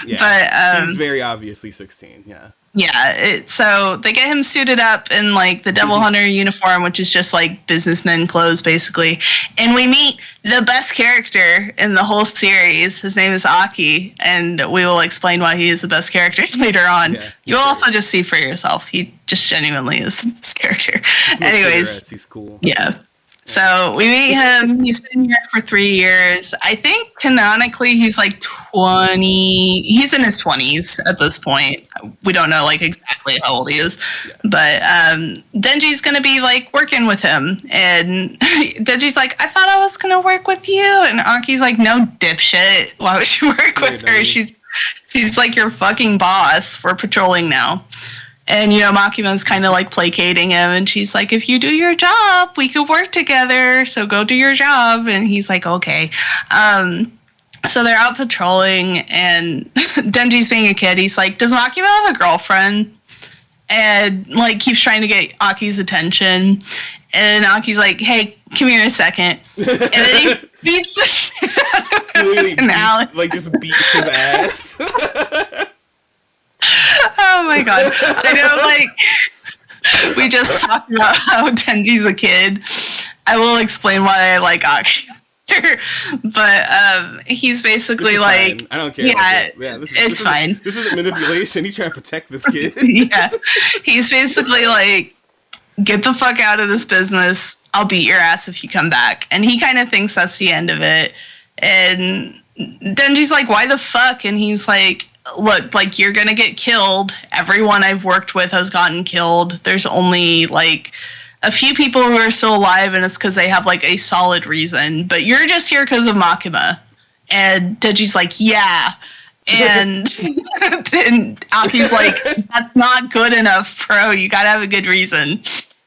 Yeah, but he's very obviously 16. Yeah. Yeah, so they get him suited up in like the Devil Hunter uniform, which is just like businessman clothes, basically. And we meet the best character in the whole series. His name is Aki, and we will explain why he is the best character later on. Yeah, you will also just see for yourself. He just genuinely is the best character. Anyways, he's cool. Yeah. So we meet him. He's been here for 3 years. I think canonically he's like 20. He's in his 20s at this point. We don't know like exactly how old he is. Yeah. But Denji's going to be like working with him. And Denji's like, I thought I was going to work with you. And Aki's like, no, dipshit. Why would you work with her? She's like your fucking boss. We're patrolling now. And, you know, Makima's kind of like placating him, and she's like, if you do your job, we could work together, so go do your job. And he's like, okay. So they're out patrolling, and Denji's being a kid. He's like, does Makima have a girlfriend? And, like, keeps trying to get Aki's attention. And Aki's like, hey, come here a second. And then he beats the shit out of just beats his ass. Oh my god. I know, like, we just talked about how Denji's a kid. I will explain why I like Aki. But he's basically like... Fine. I don't care. Yeah, it's fine. This isn't manipulation. He's trying to protect this kid. Yeah. He's basically like, get the fuck out of this business. I'll beat your ass if you come back. And he kind of thinks that's the end of it. And Denji's like, why the fuck? And he's like... look, like, you're gonna get killed. Everyone I've worked with has gotten killed. There's only, like, a few people who are still alive, and it's because they have, like, a solid reason. But you're just here because of Makima. And Denji's like, yeah. And, and Aki's like, that's not good enough, bro. You gotta have a good reason.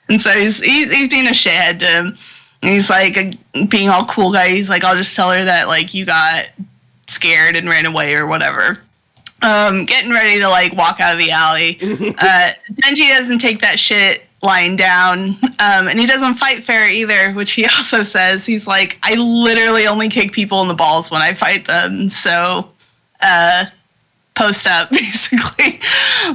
And so he's being a shithead to him. And he's, like, being all cool guy. He's like, I'll just tell her that, like, you got scared and ran away or whatever. Getting ready to like walk out of the alley. Denji doesn't take that shit lying down, and he doesn't fight fair either, which he also says. He's like, I literally only kick people in the balls when I fight them, so post up, basically.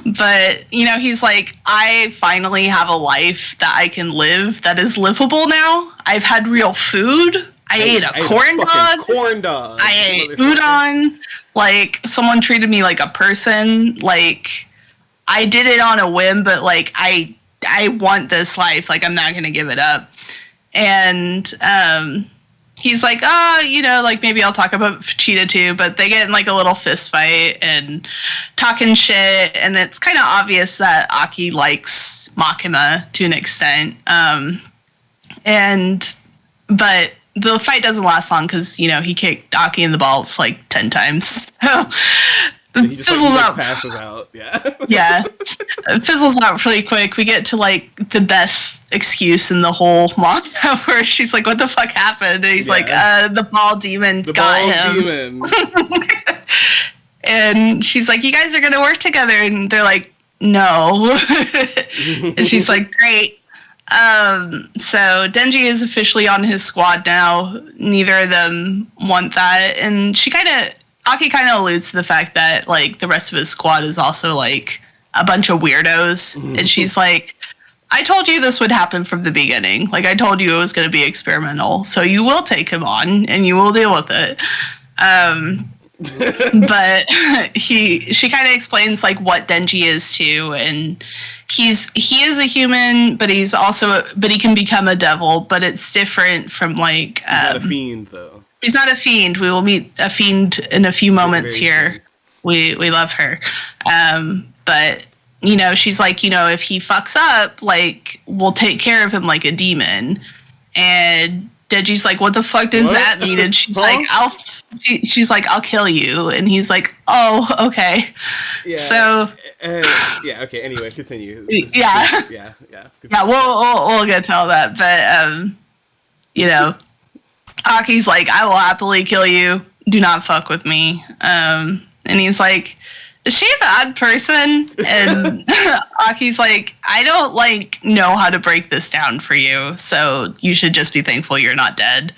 But, you know, he's like, I finally have a life that I can live that is livable now. I've had real food. I ate a corn dog. I ate udon. Like, someone treated me like a person. Like, I did it on a whim, but, like, I want this life. Like, I'm not going to give it up. And he's like, oh, you know, like, maybe I'll talk about Cheetah too. But they get in, like, a little fist fight and talking shit. And it's kind of obvious that Aki likes Makima to an extent. But the fight doesn't last long because, you know, he kicked Aki in the balls like 10 times. So he just like, passes out. Yeah. Yeah. It fizzles out really quick. We get to like the best excuse in the whole manga where she's like, what the fuck happened? And he's like, the ball demon got him. And she's like, you guys are going to work together. And they're like, no. And she's like, great. So Denji is officially on his squad now. Neither of them want that. And Aki kind of alludes to the fact that, like, the rest of his squad is also, like, a bunch of weirdos. And she's like, I told you this would happen from the beginning. Like, I told you it was going to be experimental. So you will take him on, and you will deal with it. But she kind of explains, like, what Denji is, too. And he is a human, but he can become a devil. But it's different from, like... He's not a fiend, though. He's not a fiend. We will meet a fiend in a few moments here. We love her. But, you know, she's like, you know, if he fucks up, like, we'll take care of him like a demon. And Denji's like, what the fuck does that mean? And she's like, I'll kill you. And he's like, oh, okay. Yeah. So. Yeah, okay, anyway, continue. Yeah. Yeah, we'll get to all that. But, you know. Aki's like, I will happily kill you. Do not fuck with me. And he's like, is she a bad person? And Aki's like, I don't, like, know how to break this down for you. So you should just be thankful you're not dead.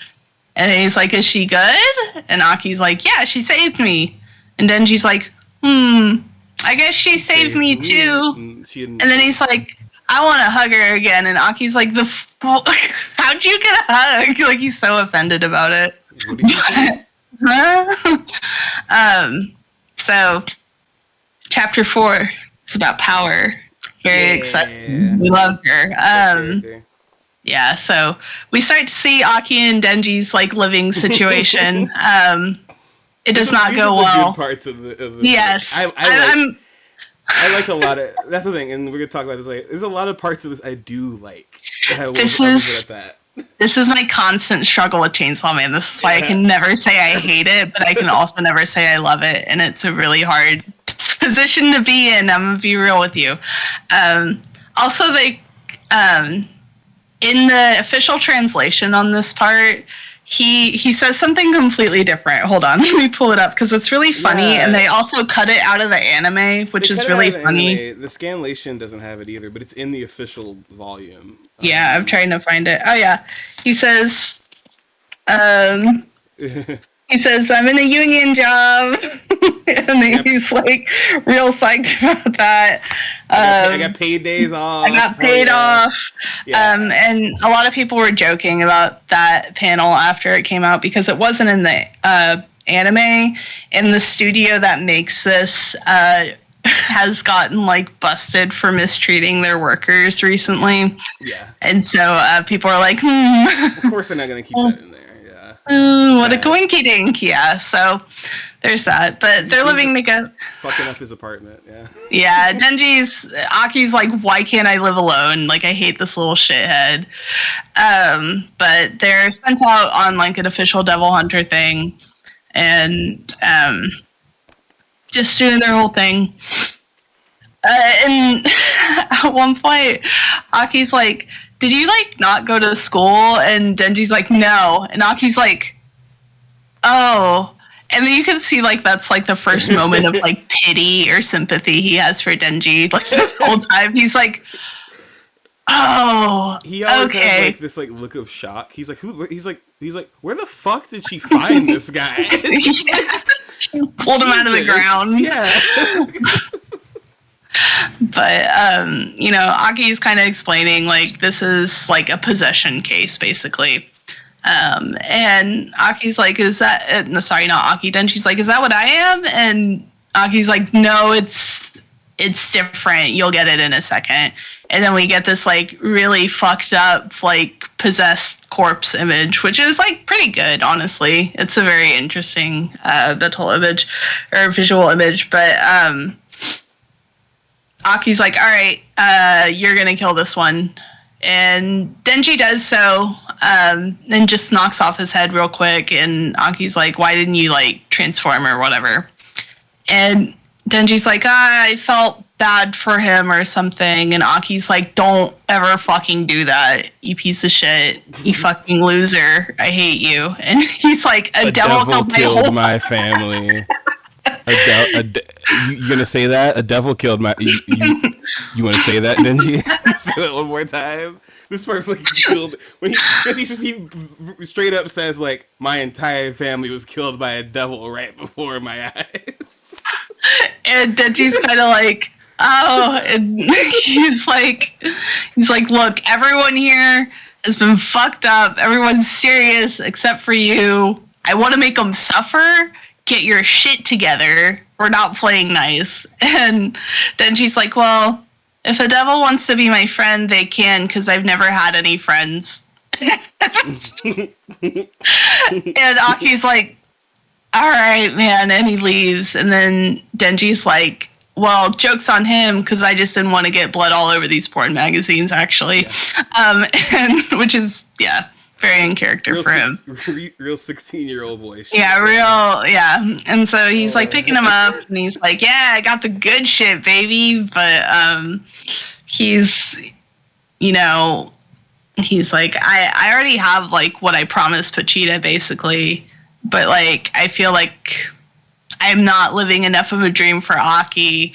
And he's like, is she good? And Aki's like, yeah, she saved me. And Denji's like, I guess she saved me too. And then he's like, I want to hug her again. And Aki's like, how'd you get a hug? Like, he's so offended about it. What did you say? So, chapter 4 is about power. Very exciting. We love her. Yeah, so we start to see Aki and Denji's, like, living situation. It does not go well. Good parts of the yes. I like a lot of... That's the thing, and we're going to talk about this later. There's a lot of parts of this I do like. This is my constant struggle with Chainsaw Man. This is why I can never say I hate it, but I can also never say I love it, and it's a really hard position to be in. I'm going to be real with you. Also, in the official translation on this part... He says something completely different. Hold on, let me pull it up because it's really funny, and they also cut it out of the anime, which is really funny. The scanlation doesn't have it either, but it's in the official volume. Yeah, I'm trying to find it. Oh yeah, he says, I'm in a union job, and he's like real psyched about that. I got paid days off. I got paid off. Yeah. And a lot of people were joking about that panel after it came out because it wasn't in the anime, and the studio that makes this has gotten like busted for mistreating their workers recently. Yeah. And so people are like, Of course they're not going to keep that in there. What a coinky dink. Yeah, so there's that. But they're living together. Fucking up his apartment, yeah. Yeah, Aki's like, why can't I live alone? Like, I hate this little shithead. But they're sent out on like an official devil hunter thing. And just doing their whole thing. And at one point, Aki's like, did you, like, not go to school? And Denji's like, no. And Aki's like, oh. And then you can see, like, that's, like, the first moment of, like, pity or sympathy he has for Denji. Like, this whole time, he's like, oh, he always has, like, this, like, look of shock. He's like, he's like, where the fuck did she find this guy? She pulled him out of the ground. Yeah. But, you know, Aki's kind of explaining, like, this is, like, a possession case, basically. And Aki's like, is that... no, sorry, not Aki. Denji's like, is that what I am? And Aki's like, no, it's different. You'll get it in a second. And then we get this, like, really fucked up, like, possessed corpse image, which is, like, pretty good, honestly. It's a very interesting mental image, or visual image. But, Aki's like, all right, you're going to kill this one. And Denji does so. and just knocks off his head real quick. And Aki's like, why didn't you like transform or whatever? And Denji's like, I felt bad for him or something. And Aki's like, don't ever fucking do that, you piece of shit, you fucking loser. I hate you. And he's like, a devil killed my family. You gonna say that? A devil killed my... You want to say that, Denji? Say that one more time. This part fucking killed... Because he straight up says, like, my entire family was killed by a devil right before my eyes. And Denji's kind of like, oh, and he's like, look, everyone here has been fucked up. Everyone's serious except for you. I want to make them suffer. Get your shit together. We're not playing nice. And Denji's like, well, if a devil wants to be my friend, they can, because I've never had any friends. And Aki's like, all right, man, and he leaves. And then Denji's like, well, joke's on him, because I just didn't want to get blood all over these porn magazines, actually. Yeah. And which is, yeah, very in character for him. Real 16-year-old boy. Yeah. And so he's like picking him up, and he's like, yeah, I got the good shit, baby. But he's, he's like, I already have like what I promised Pachita, basically. But, like, I feel like I'm not living enough of a dream for Aki.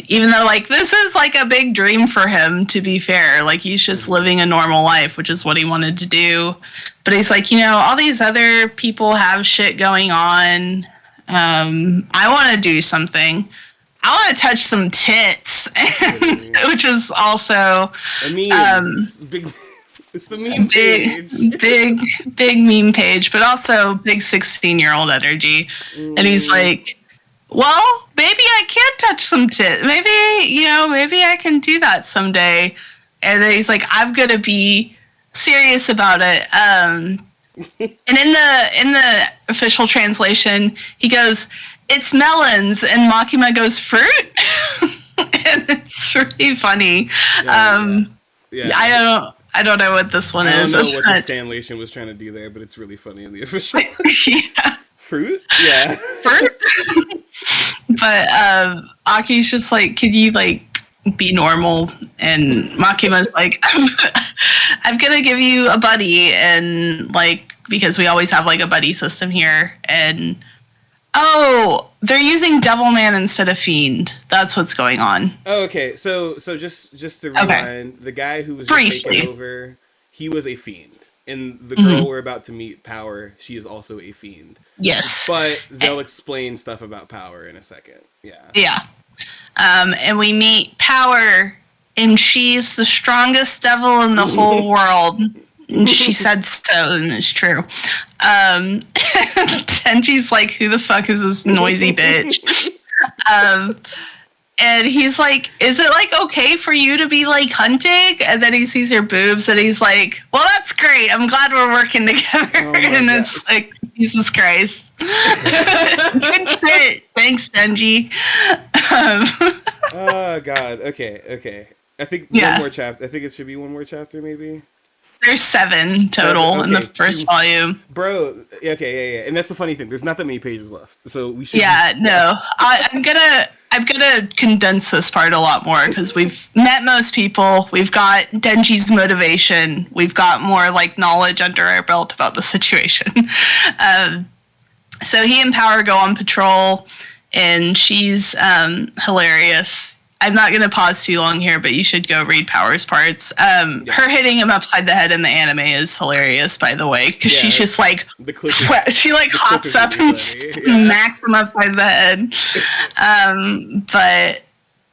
Even though, like, this is, like, a big dream for him, to be fair. Like, he's just living a normal life, which is what he wanted to do. But he's like, all these other people have shit going on. I want to do something. I want to touch some tits. Which is also... It's the meme page. Big meme page, but also big 16-year-old energy. And he's like, well, maybe I can touch some tit. Maybe I can do that someday. And then he's like, I'm going to be serious about it. And in the official translation, he goes, it's melons. And Makima goes, fruit? And it's really funny. Yeah. I don't know what this one is. I don't know what the Stanlation was trying to do there, but it's really funny in the official. Yeah. Fruit? Yeah. Fruit? But Aki's just like, can you like be normal? And Makima's like, I'm gonna give you a buddy, and like, because we always have like a buddy system here, and they're using Devilman instead of Fiend. That's what's going on. Oh, okay. So just to rewind, the guy who was just taking over, he was a Fiend. And the girl we're about to meet, Power, she is also a Fiend. Yes. But they'll explain stuff about Power in a second. Yeah. Yeah. And we meet Power, and she's the strongest devil in the whole world. And she said so, and it's true. Denji's like, who the fuck is this noisy bitch? And he's like, is it like okay for you to be like hunting? And then he sees her boobs, and he's like, well, that's great. I'm glad we're working together. And it's like, Jesus Christ. Good shit. Thanks, Denji. Oh, God. Okay. I think one more chapter. I think it should be one more chapter, maybe. There's 7 total in the first volume. Bro, okay, yeah. And that's the funny thing. There's not that many pages left. So we should... Yeah, no. I'm gonna condense this part a lot more, because we've met most people. We've got Denji's motivation. We've got more, like, knowledge under our belt about the situation. So he and Power go on patrol, and she's hilarious. I'm not going to pause too long here, but you should go read Power's parts. Her hitting him upside the head in the anime is hilarious, by the way, because she's just like, she like hops up and smacks him upside the head. But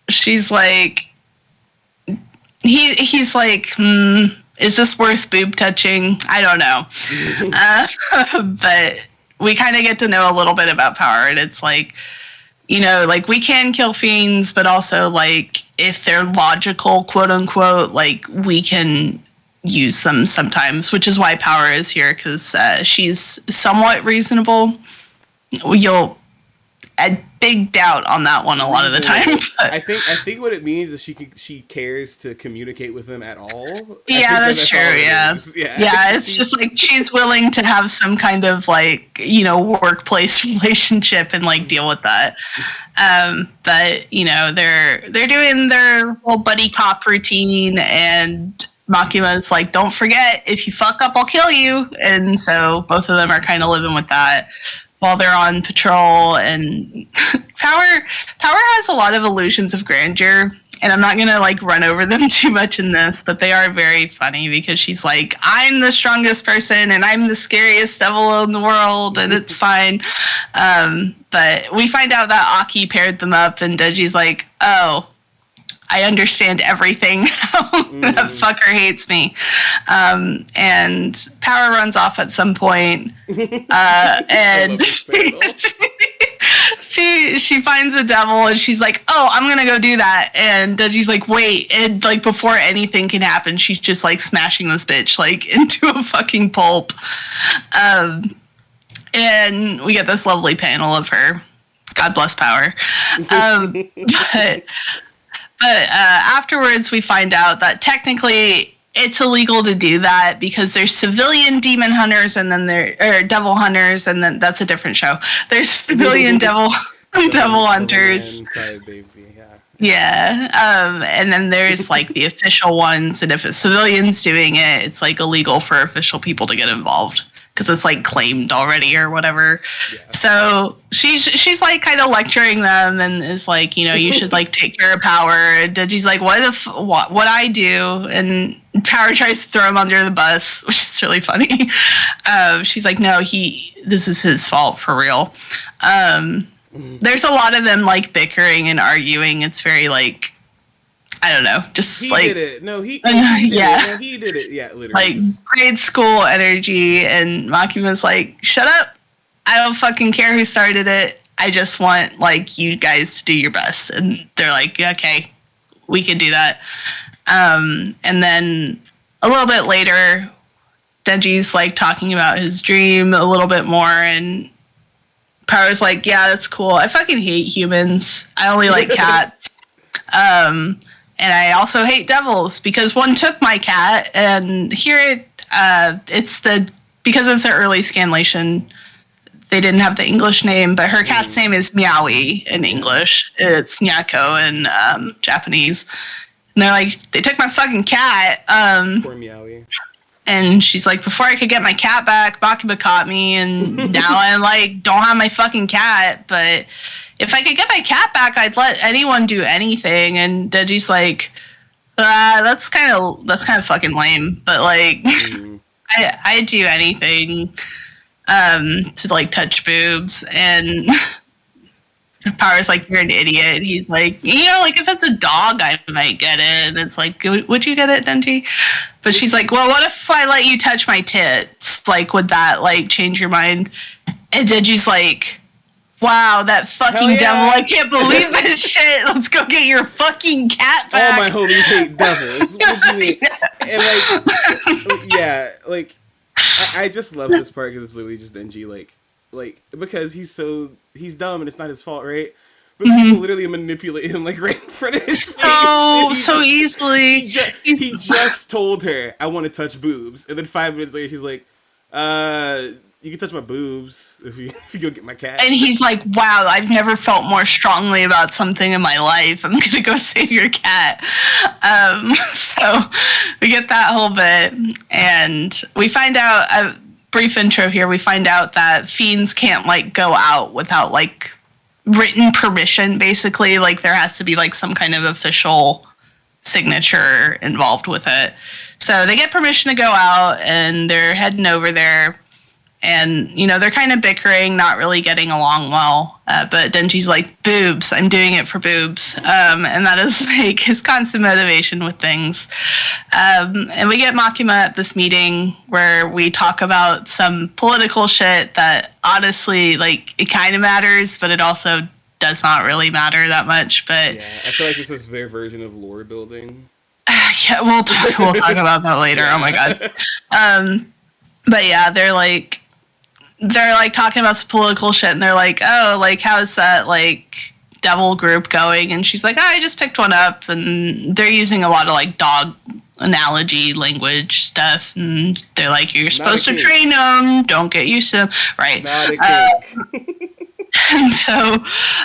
she's like, he's like, is this worth boob touching? I don't know. But we kind of get to know a little bit about Power, and it's like, like, we can kill fiends, but also, like, if they're logical, quote unquote, like, we can use them sometimes, which is why Power is here, because she's somewhat reasonable. Big big doubt on that one a lot of the time. But. I think what it means is she cares to communicate with them at all. Yeah, that's true. Yeah. It's just like she's willing to have some kind of like, you know, workplace relationship and like deal with that. But you know, they're doing their little buddy cop routine, and Makima's like, don't forget, if you fuck up, I'll kill you. And so both of them are kind of living with that while they're on patrol. And Power has a lot of illusions of grandeur, and I'm not gonna like run over them too much in this, but they are very funny because she's like, I'm the strongest person and I'm the scariest devil in the world, and it's fine. But we find out that Aki paired them up, and Denji's like, oh, I understand everything now. That fucker hates me. And Power runs off at some point. And she finds a devil, and she's like, oh, I'm going to go do that. And Denji's like, wait. And like before anything can happen, she's just like smashing this bitch like into a fucking pulp. And we get this lovely panel of her. God bless Power. But afterwards, we find out that technically it's illegal to do that because there's civilian demon hunters, and then devil hunters, and then that's a different show. There's civilian devil hunters. Yeah. And then there's like the official ones, and if a civilian's doing it, it's like illegal for official people to get involved because it's like claimed already or whatever. Yeah. So she's like kind of lecturing them and is like, you know, you should like take care of Power. And Denji's like, what I do? And Power tries to throw him under the bus, which is really funny. She's like, no, this is his fault for real. There's a lot of them like bickering and arguing. It's very like, I don't know, just he like did it. No, he did it. No, he did it. Yeah, literally. Like grade school energy, and Makima's like, shut up. I don't fucking care who started it. I just want like you guys to do your best. And they're like, okay, we can do that. And then a little bit later, Denji's like talking about his dream a little bit more, and Power's like, yeah, that's cool. I fucking hate humans. I only like cats. And I also hate devils because one took my cat, and here because it's an early scanlation, they didn't have the English name, but her cat's name is Meowie in English. It's Nyako in Japanese. And they're like, they took my fucking cat. Poor Meowie. And she's like, before I could get my cat back, Bakuba caught me, and now I like don't have my fucking cat. But if I could get my cat back, I'd let anyone do anything. And Denji's like, that's kind of fucking lame. But like, I'd do anything to like touch boobs. And Power's like, you're an idiot. He's like, you know, like if it's a dog, I might get it. And it's like, would you get it, Denji? But she's like, well, what if I let you touch my tits? Like, would that like change your mind? And Denji's like, wow, that fucking devil. I can't believe this shit. Let's go get your fucking cat back. All my homies hate devils. What do you mean? And like, yeah, like, I just love this part because it's literally just Denji, like because he's dumb and it's not his fault, right? But people literally manipulate him like right in front of his face. Oh, so easily. He just told her, I want to touch boobs. And then 5 minutes later, she's like, you can touch my boobs if you go get my cat. And he's like, wow, I've never felt more strongly about something in my life. I'm going to go save your cat. So we get that whole bit. And we find out, a brief intro here, we find out that fiends can't like go out without like written permission, basically. Like there has to be like some kind of official signature involved with it. So they get permission to go out, and they're heading over there. And, you know, they're kind of bickering, not really getting along well. But Denji's like, boobs, I'm doing it for boobs. And that is like his constant motivation with things. And we get Makima at this meeting where we talk about some political shit that honestly, like, it kind of matters, but it also does not really matter that much. But yeah, I feel like this is their version of lore building. Yeah, we'll talk about that later. Oh my God. But yeah, they're like, they're like talking about some political shit, and they're like, oh, like how's that like devil group going? And she's like, oh, I just picked one up, and they're using a lot of like dog analogy language stuff, and they're like, you're supposed to train them, don't get used to them, right? Not a and so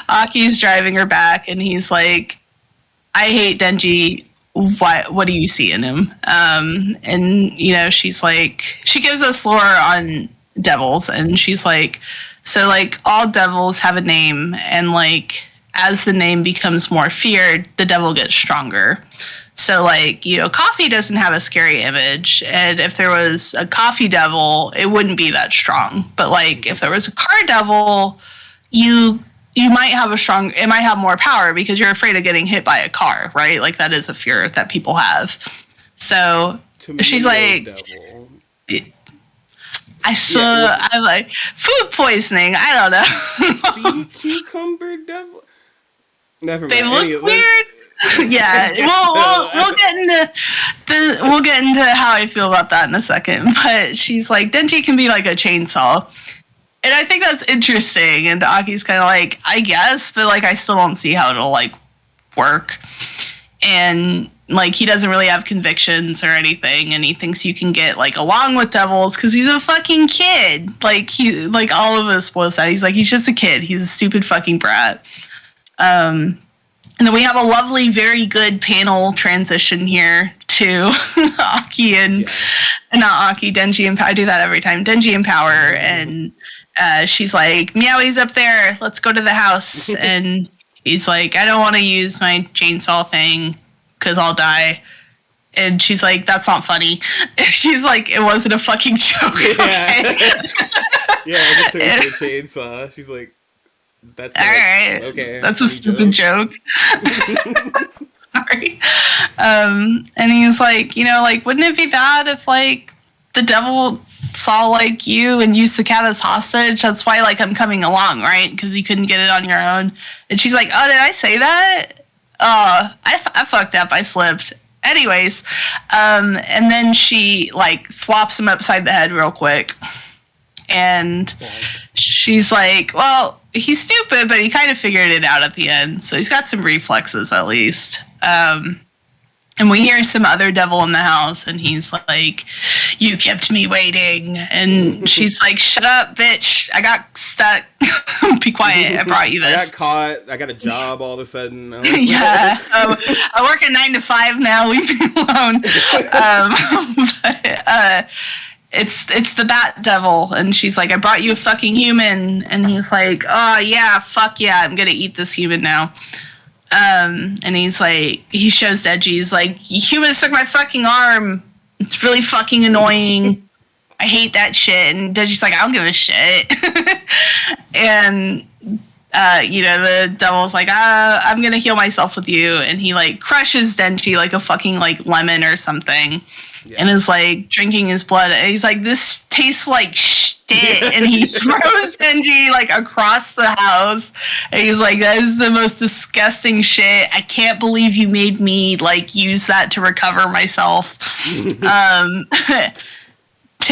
Aki's driving her back, and he's like, I hate Denji. What do you see in him? And you know, she's like, she gives us lore on devils, and she's like, so like all devils have a name, and like as the name becomes more feared, the devil gets stronger. So like, you know, coffee doesn't have a scary image, and if there was a coffee devil, it wouldn't be that strong. But like if there was a car devil, you might have it might have more power because you're afraid of getting hit by a car, right? Like that is a fear that people have. So she's like, devil. I like food poisoning. I don't know. Sea cucumber devil. Never mind. They look weird. Yeah, we'll get into how I feel about that in a second. But she's like, Denji can be like a chainsaw. And I think that's interesting. And Aki's kind of like, I guess, but like, I still don't see how it'll like work. And like, he doesn't really have convictions or anything. And he thinks you can get like along with devils because he's a fucking kid. Like all of us was that. He's like, he's just a kid. He's a stupid fucking brat. And then we have a lovely, very good panel transition here to Aki and not Aki, Denji and Power. I do that every time. Denji and Power, and she's like, Meowie's up there. Let's go to the house. And he's like, I don't want to use my chainsaw thing because I'll die. And she's like, that's not funny. And she's like, it wasn't a fucking joke. Yeah, okay? Yeah, it took a chainsaw. She's like, that's all right. Okay. That's a stupid joke. Sorry. And he's like, you know, like, wouldn't it be bad if like the devil saw like you and used the cat as hostage? That's why like I'm coming along, right? Because you couldn't get it on your own. And she's like, oh, did I say that? I fucked up. I slipped. Anyways, and then she like thwops him upside the head real quick. And she's like, well, he's stupid, but he kind of figured it out at the end. So he's got some reflexes at least. And we hear some other devil in the house, and he's like, you kept me waiting. And she's like, shut up, bitch. I got stuck. Be quiet. I brought you this. I got caught. I got a job all of a sudden. Yeah. I work at 9 to 5 now. Leave me alone. It's the bat devil, and she's like, I brought you a fucking human. And he's like, oh yeah, fuck yeah, I'm gonna eat this human now. And he's like, he shows Denji, he's like, humans took my fucking arm. It's really fucking annoying. I hate that shit. And Denji's like, I don't give a shit. And you know, the devil's like, I'm gonna heal myself with you. And he like crushes Denji like a fucking like lemon or something. Yeah. And is like drinking his blood. And he's like, this tastes like shit. And he throws Denji like across the house. And he's like, that is the most disgusting shit. I can't believe you made me like use that to recover myself.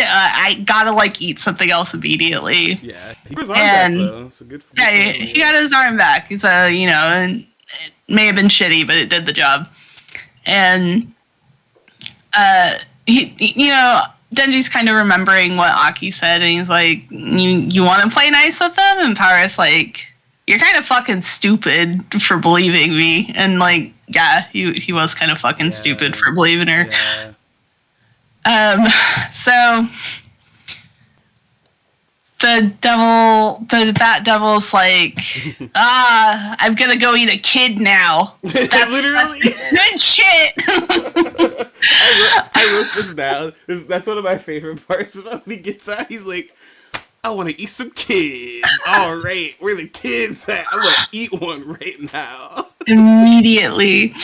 I gotta like eat something else immediately. Yeah, he got his arm back though. So good for yeah, he got his arm back. He's you know, and it may have been shitty, but it did the job. And he, you know, Denji's kind of remembering what Aki said, and he's like, you want to play nice with them? And Power's like, you're kind of fucking stupid for believing me. And like, yeah, he was kind of fucking stupid for believing her. Yeah. So the bat devil's like, I'm gonna go eat a kid now. That's, literally that's good shit. I wrote this down. That's one of my favorite parts about when he gets out. He's like, I want to eat some kids. All right, where the kids at? I'm gonna eat one right now. Immediately.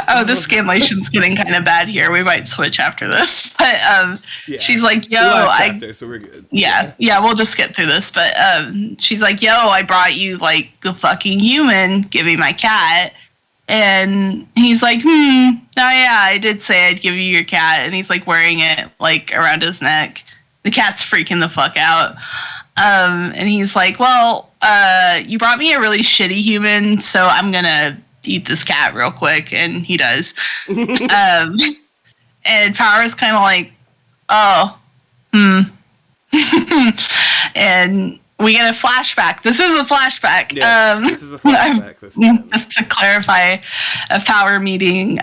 Oh, the scanlation's getting kind of bad here. We might switch after this. But she's like, yo, chapter, so we're good. Yeah, we'll just get through this. But she's like, yo, I brought you like the fucking human, give me my cat. And he's like, oh yeah, I did say I'd give you your cat. And he's like wearing it like around his neck. The cat's freaking the fuck out. And he's like, well, you brought me a really shitty human, so I'm gonna eat this cat real quick. And he does. And Power's kind of like, oh, and we get a flashback. This is a flashback. Yes, this is a flashback. Just to clarify, a Power meeting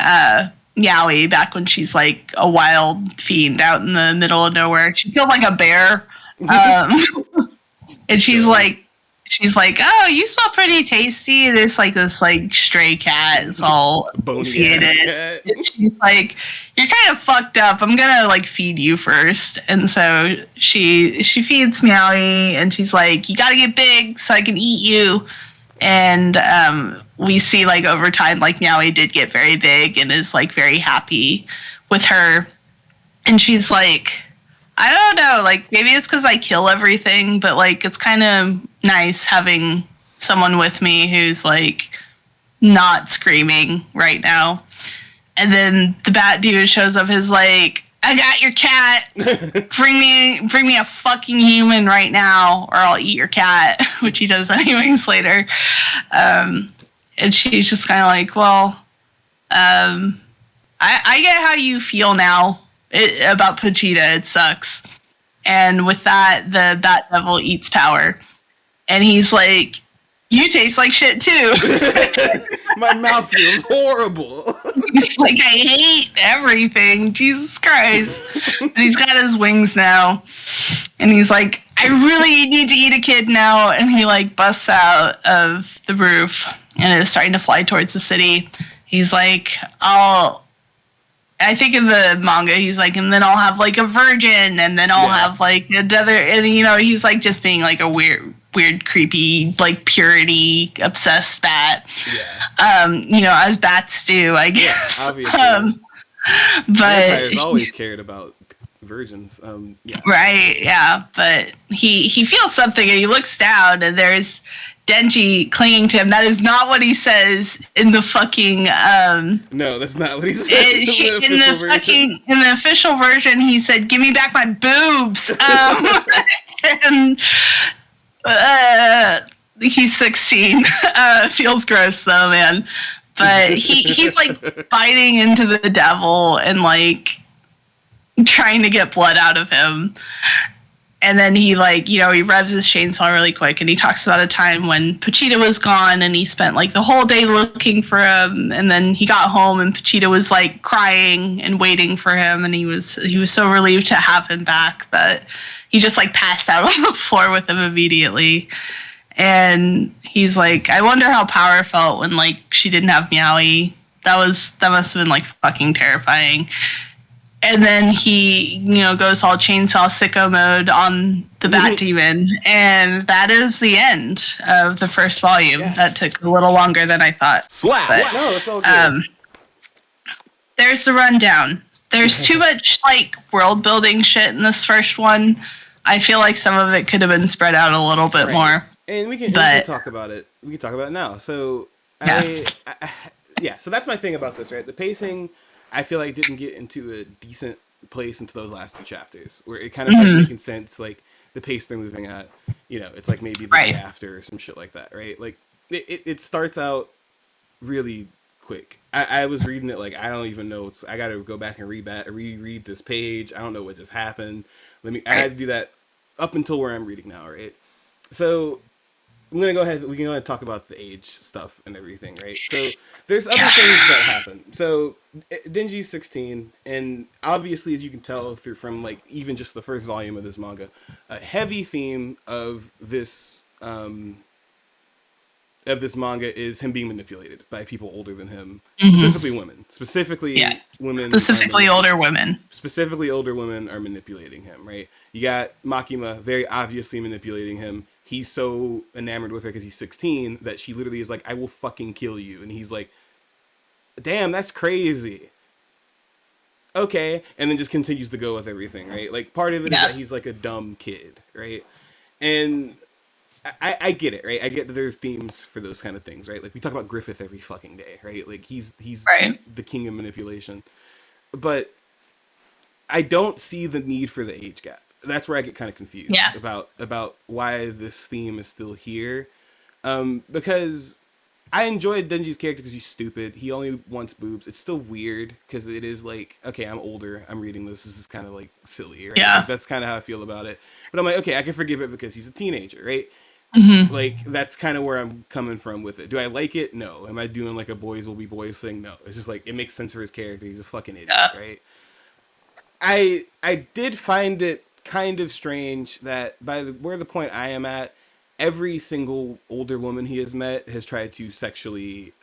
Yowie back when she's like a wild fiend out in the middle of nowhere. She feels like a bear. And she's like, oh, you smell pretty tasty. There's like this like stray cat. It's all emaciated. And she's like, you're kind of fucked up. I'm gonna like feed you first. And so she feeds Meowie, and she's like, you gotta get big so I can eat you. And we see like over time, like Meowie did get very big and is like very happy with her. And she's like, I don't know, like maybe it's because I kill everything, but like it's kind of nice having someone with me who's like not screaming right now. And then the Bat Dude shows up, is like, I got your cat. Bring me a fucking human right now, or I'll eat your cat, which he does anyways later. And she's just kind of like, well, I get how you feel now about Pachita. It sucks. And with that, the Bat Devil eats Power. And he's like, you taste like shit too. My mouth feels horrible. He's like, I hate everything. Jesus Christ. But he's got his wings now. And he's like, I really need to eat a kid now. And he like busts out of the roof and is starting to fly towards the city. He's like, I think in the manga, he's like, and then I'll have like a virgin, and then I'll have like another, and you know, he's like just being like a weird, creepy, like purity obsessed bat. Yeah. You know, as bats do, I guess. Yeah, obviously. But vampires always cared about virgins. Yeah. Right. Yeah. But he feels something, and he looks down, and there's Denji clinging to him. That is not what he says in the fucking no, that's not what he says in the official version. He said, give me back my boobs. And he's 16. Feels gross though, man. But he's like biting into the devil and like trying to get blood out of him. And then he like, you know, he revs his chainsaw really quick, and he talks about a time when Pachita was gone, and he spent like the whole day looking for him. And then he got home, and Pachita was like crying and waiting for him. And he was so relieved to have him back that he just like passed out on the floor with him immediately. And he's like, I wonder how Power felt when like she didn't have Meowie. That must have been like fucking terrifying. And then he, you know, goes all chainsaw sicko mode on the Bat Demon. And that is the end of the first volume. Yeah. That took a little longer than I thought. Slap! But, no, it's all good. There's the rundown. There's too much, like, world building shit in this first one. I feel like some of it could have been spread out a little bit more. And we can talk about it. We can talk about it now. So, so that's my thing about this, right? The pacing, I feel like didn't get into a decent place into those last two chapters, where it kind of starts making sense, like the pace they're moving at. You know, it's like maybe the day after or some shit like that, right? Like it starts out really quick. I was reading it like I don't even know. I got to go back and reread this page. I don't know what just happened. I had to do that up until where I'm reading now, right? So I'm gonna go ahead. We can go ahead and talk about the age stuff and everything, right? So there's other things that happen. So Denji's 16, and obviously, as you can tell from like even just the first volume of this manga, a heavy theme of this manga is him being manipulated by people older than him, specifically women, older women. Specifically, older women are manipulating him, right? You got Makima very obviously manipulating him. He's so enamored with her because he's 16 that she literally is like, I will fucking kill you. And he's like, damn, that's crazy. Okay. And then just continues to go with everything, right? Like, part of it is that he's like a dumb kid, right? And I get it, right? I get that there's themes for those kind of things, right? Like we talk about Griffith every fucking day, right? Like he's right. the king of manipulation, but I don't see the need for the age gap. That's where I get kind of confused about why this theme is still here. Because I enjoyed Denji's character because he's stupid. He only wants boobs. It's still weird because it is like, okay, I'm older. I'm reading this. This is kind of like silly, right? Yeah. Like, that's kind of how I feel about it. But I'm like, okay, I can forgive it because he's a teenager, right? Mm-hmm. Like that's kind of where I'm coming from with it. Do I like it? No. Am I doing like a boys will be boys thing? No. It's just like it makes sense for his character. He's a fucking idiot, right? I did find it kind of strange that where the point I am at, every single older woman he has met has tried to sexually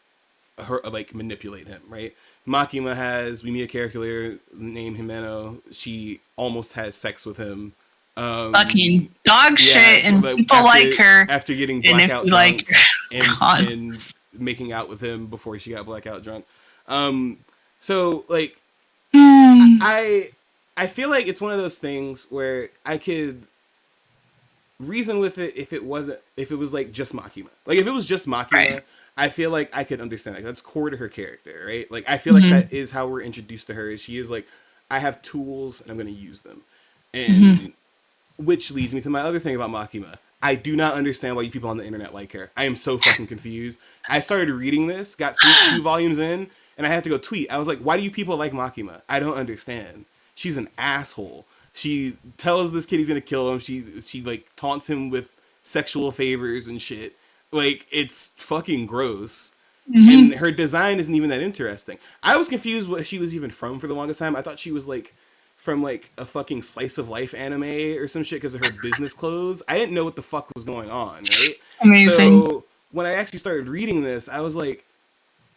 manipulate him, right? Makima has. We meet a character later named Himeno. She almost has sex with him. Fucking dog shit, and people like her after getting blackout drunk and making out with him before she got blackout drunk. So like, I feel like it's one of those things where I could reason with it if it was like just Makima. Like if it was just Makima, right. I feel like I could understand that. That's core to her character, right? Like I feel like that is how we're introduced to her. Is she is like, I have tools and I'm going to use them, and which leads me to my other thing about Makima. I do not understand why you people on the internet like her. I am so fucking confused. I started reading this, got 2 volumes in, and I had to go tweet. I was like, why do you people like Makima? I don't understand. She's an asshole. She tells this kid he's gonna kill him. She like taunts him with sexual favors and shit. Like it's fucking gross. And her design isn't even that interesting. I was confused what she was even from for the longest time. I thought she was like from like a fucking slice of life anime or some shit because of her business clothes. I didn't know what the fuck was going on, right? Amazing. So when I actually started reading this, I was like,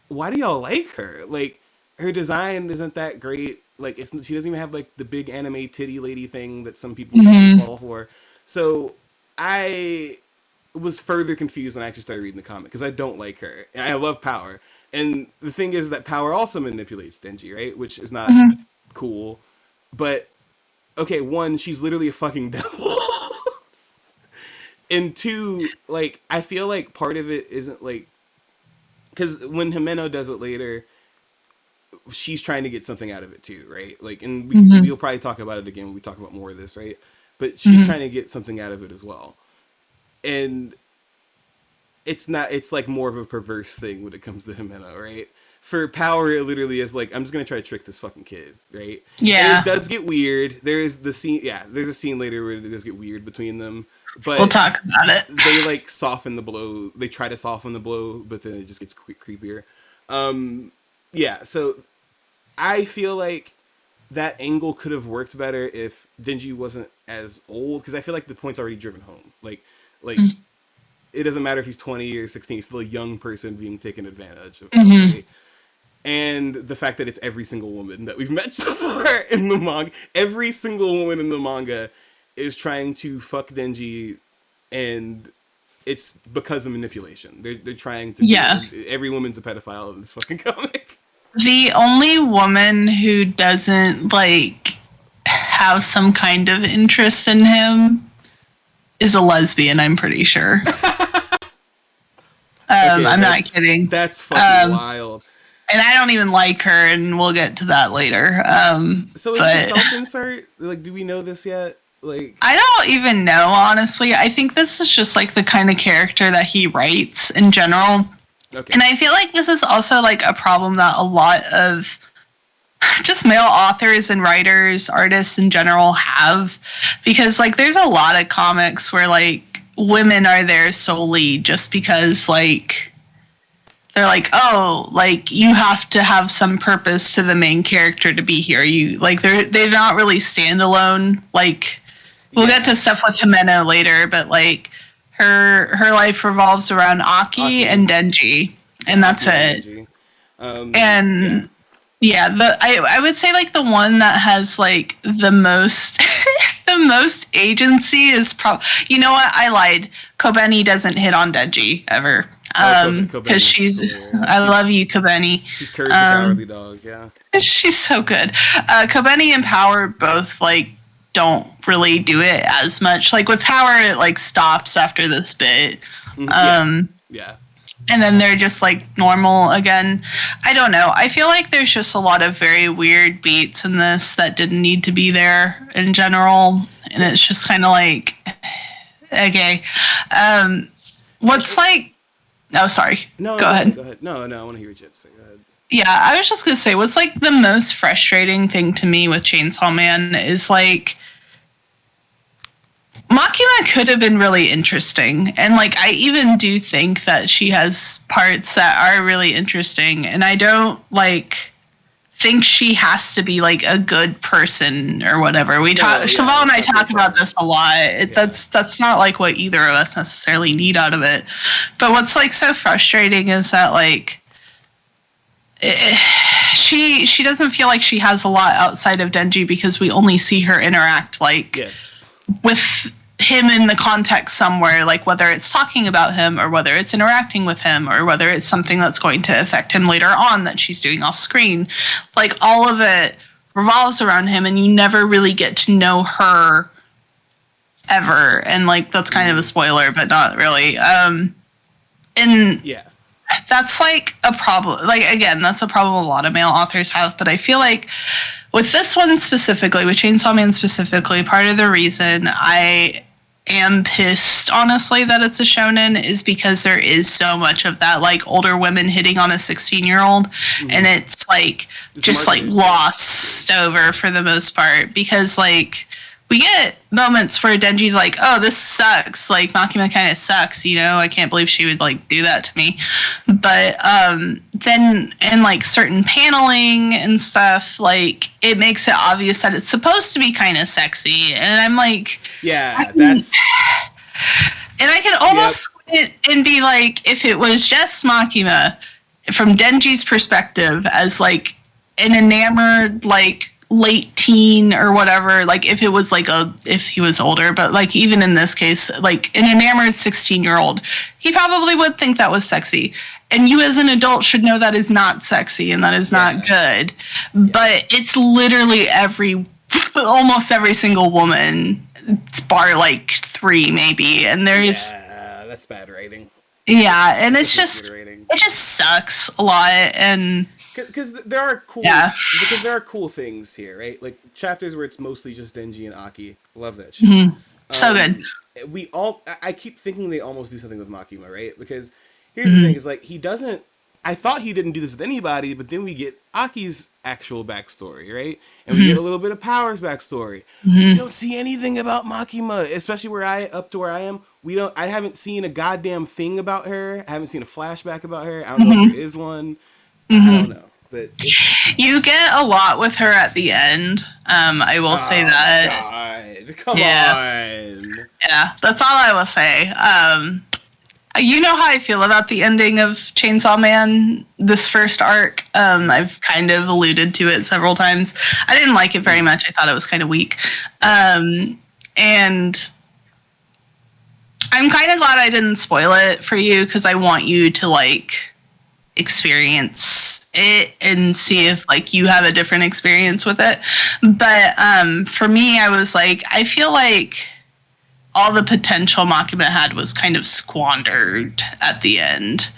why do y'all like her? Like her design isn't that great. Like she doesn't even have like the big anime titty lady thing that some people fall for. So I was further confused when I actually started reading the comic because I don't like her. And I love Power. And the thing is that Power also manipulates Denji, right? Which is not cool. But okay, 1, she's literally a fucking devil. And 2, like I feel like part of it isn't like, because when Himeno does it later, she's trying to get something out of it too, right? Like, and we'll probably talk about it again when we talk about more of this, right? But she's trying to get something out of it as well. And it's like more of a perverse thing when it comes to Himeno, right? For Power, it literally is like, I'm just gonna try to trick this fucking kid, right? Yeah. And it does get weird. There's a scene later where it does get weird between them. But we'll talk about it. They like soften the blow. They try to soften the blow, but then it just gets creepier. Yeah, so I feel like that angle could have worked better if Denji wasn't as old, because I feel like the point's already driven home. Like it doesn't matter if he's 20 or 16, he's still a young person being taken advantage of. Right? And the fact that it's every single woman that we've met so far in the manga, every single woman in the manga is trying to fuck Denji, and it's because of manipulation. They're trying to every woman's a pedophile in this fucking comic. The only woman who doesn't like have some kind of interest in him is a lesbian, I'm pretty sure. I'm not kidding. That's fucking wild. And I don't even like her, and we'll get to that later. So is it self-insert? Like, do we know this yet? Like, I don't even know, honestly. I think this is just like the kind of character that he writes in general. Okay. And I feel like this is also like a problem that a lot of just male authors and writers, artists in general have, because like there's a lot of comics where like women are there solely just because like they're like, oh, like you have to have some purpose to the main character to be here. You like they're not really standalone. Like we'll get to stuff with Himeno later, but like her life revolves around Aki and Denji, and that's it. And I would say like the one that has like the most the most agency is you know what, I lied. Kobeni doesn't hit on Denji ever. Because I love you, Kobeni. She's Courage the Cowardly Dog, yeah. She's so good. Kobeni and Power both like don't really do it as much. Like with Power, it like stops after this bit. Yeah. And then they're just like normal again. I don't know. I feel like there's just a lot of very weird beats in this that didn't need to be there in general. And it's just kind of like, okay. What's like, oh, sorry. No, go ahead. Go ahead. No, I want to hear what you have to say. Go ahead. Yeah, I was just going to say, what's like the most frustrating thing to me with Chainsaw Man is like, Makima could have been really interesting. And like, I even do think that she has parts that are really interesting. And I don't like think she has to be like a good person or whatever. Chevall and I talk about this a lot. That's not like what either of us necessarily need out of it. But what's like so frustrating is that like, she doesn't feel like she has a lot outside of Denji because we only see her interact like with him in the context somewhere, like whether it's talking about him or whether it's interacting with him or whether it's something that's going to affect him later on that she's doing off screen. Like all of it revolves around him and you never really get to know her ever. And like that's kind of a spoiler, but not really. And yeah. That's like a problem. Like, again, that's a problem a lot of male authors have. But I feel like with this one specifically, with Chainsaw Man specifically, part of the reason I am pissed, honestly, that it's a shonen is because there is so much of that, like, older women hitting on a 16-year-old. And it's, like, just, like, glossed over for the most part. Because, like, we get moments where Denji's like, oh, this sucks. Like, Makima kind of sucks, you know? I can't believe she would, like, do that to me. But then in, like, certain paneling and stuff, like, it makes it obvious that it's supposed to be kind of sexy. And I'm like... Yeah, that's... And I can almost it and be like, if it was just Makima, from Denji's perspective, as, like, an enamored, like... late teen or whatever, like if it was like if he was older, but like even in this case, like an enamored 16-year-old, he probably would think that was sexy. And you as an adult should know that is not sexy and that is not good. But it's literally almost every single woman, bar like 3 maybe. And there's... Yeah, that's bad writing. Yeah, and it just sucks a lot. And... Because there are cool things here, right? Like chapters where it's mostly just Denji and Aki. Love that shit. So good. I keep thinking they almost do something with Makima, right? Because here's the thing: is like he doesn't. I thought he didn't do this with anybody, but then we get Aki's actual backstory, right? And we get a little bit of Power's backstory. We don't see anything about Makima, especially where I am. I haven't seen a goddamn thing about her. I haven't seen a flashback about her. I don't know if there is one. I don't know, but you get a lot with her at the end. I will say that. God, come on. Yeah, that's all I will say. You know how I feel about the ending of Chainsaw Man, this first arc. I've kind of alluded to it several times. I didn't like it very much. I thought it was kind of weak. And I'm kind of glad I didn't spoil it for you because I want you to like experience it and see if like you have a different experience with it. But for me, I was like, I feel like all the potential Makima had was kind of squandered at the end.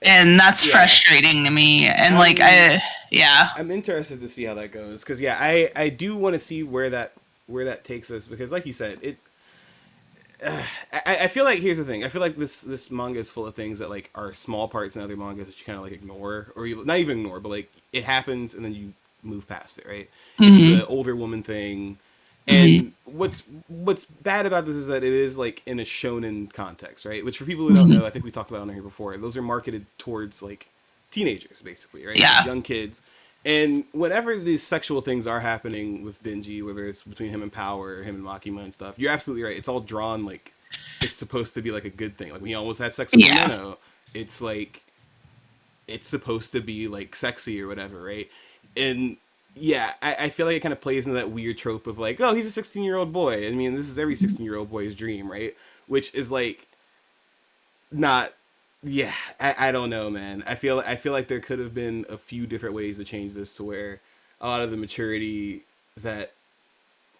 And that's frustrating to me. And I'm interested to see how that goes. Because I do want to see where that takes us. Because like you said, I feel like here's the thing. I feel like this manga is full of things that like are small parts in other mangas that you kind of like ignore, or you not even ignore, but like it happens and then you move past it, right? It's the older woman thing, and what's bad about this is that it is like in a shonen context, right? Which for people who don't know, I think we talked about on here before. Those are marketed towards like teenagers, basically, right? Yeah, like young kids. And whenever these sexual things are happening with Denji, whether it's between him and Power, him and Makima and stuff, you're absolutely right. It's all drawn like it's supposed to be like a good thing. Like when he almost had sex with Minnow, it's like it's supposed to be like sexy or whatever, right? And I feel like it kind of plays into that weird trope of like, oh, he's a 16-year-old boy. I mean, this is every 16-year-old boy's dream, right? Which is like not. Yeah, I don't know, man. I feel like there could have been a few different ways to change this to where a lot of the maturity that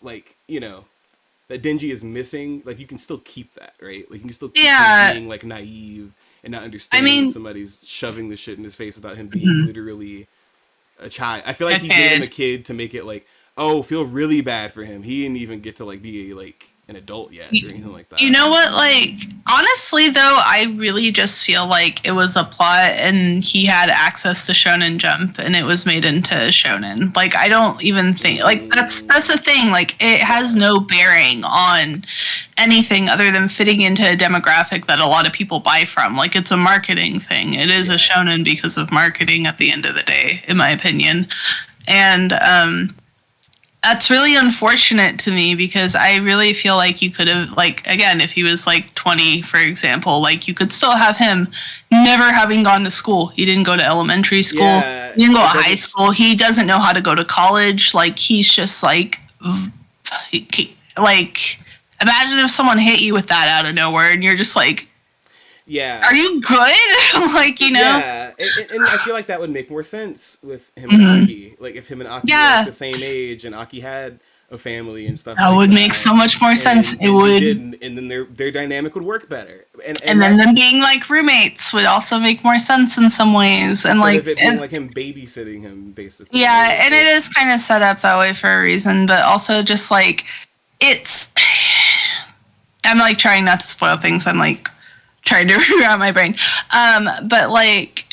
like, that Denji is missing, like, you can still keep that, right? Like, you can still keep him being, like, naive and not understanding that somebody's shoving the shit in his face without him being literally a child. I feel like he gave him a kid to make it, like, oh, feel really bad for him. He didn't even get to, like, be, like, an adult yet or anything like that. You know what, like, honestly though, I really just feel like it was a plot and he had access to Shonen Jump and it was made into Shonen. Like, I don't even think, like, that's the thing, like, it has no bearing on anything other than fitting into a demographic that a lot of people buy from. Like, it's a marketing thing. It is a Shonen because of marketing at the end of the day, in my opinion. And that's really unfortunate to me because I really feel like you could have, like, again, if he was like 20, for example, like, you could still have him never having gone to school. He didn't go to elementary school. Yeah, he didn't go to high school. He doesn't know how to go to college. Like, he's just like, imagine if someone hit you with that out of nowhere and you're just like, yeah, are you good? Like, Yeah, and I feel like that would make more sense with him and Aki. Like, if him and Aki were like the same age and Aki had a family and stuff. That would make so much more sense. It would, and then their dynamic would work better. And then them being like roommates would also make more sense in some ways. And like, of it being like him babysitting him, basically. Yeah, right? And it is kind of set up that way for a reason, but also just like it's. I'm like trying not to spoil things. I'm like trying to reroute my brain. But like,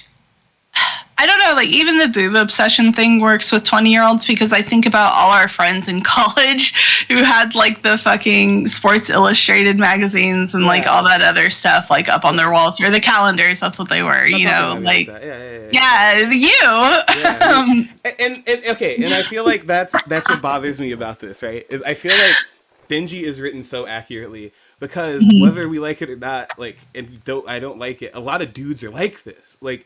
I don't know, like even the boob obsession thing works with 20-year-olds because I think about all our friends in college who had like the fucking Sports Illustrated magazines and like all that other stuff like up on their walls, or the calendars. That's what they were, you know, like you. And okay, and I feel like that's what bothers me about this, right? Is I feel like Denji is written so accurately. Because whether we like it or not, like, and though I don't like it, a lot of dudes are like this. Like,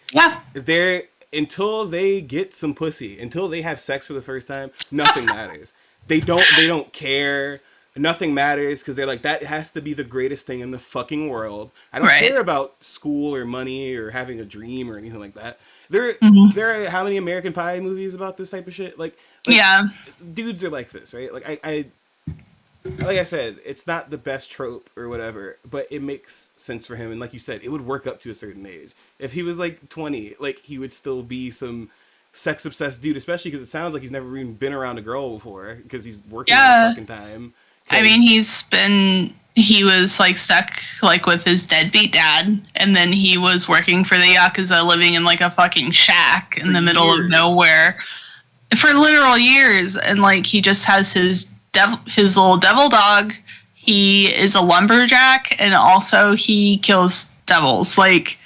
they're until they get some pussy, until they have sex for the first time, nothing matters. They don't care. Nothing matters because they're like, that has to be the greatest thing in the fucking world. I don't care about school or money or having a dream or anything like that. There are how many American Pie movies about this type of shit? Like dudes are like this, right? Like I said, it's not the best trope or whatever, but it makes sense for him. And like you said, it would work up to a certain age. If he was like 20, like he would still be some sex obsessed dude, especially because it sounds like he's never even been around a girl before because he's working all the fucking time. I mean, he was like stuck like with his deadbeat dad, and then he was working for the Yakuza, living in like a fucking shack in the middle of nowhere for literal years. And like he just has his little devil dog. He is a lumberjack, and also he kills devils. Like,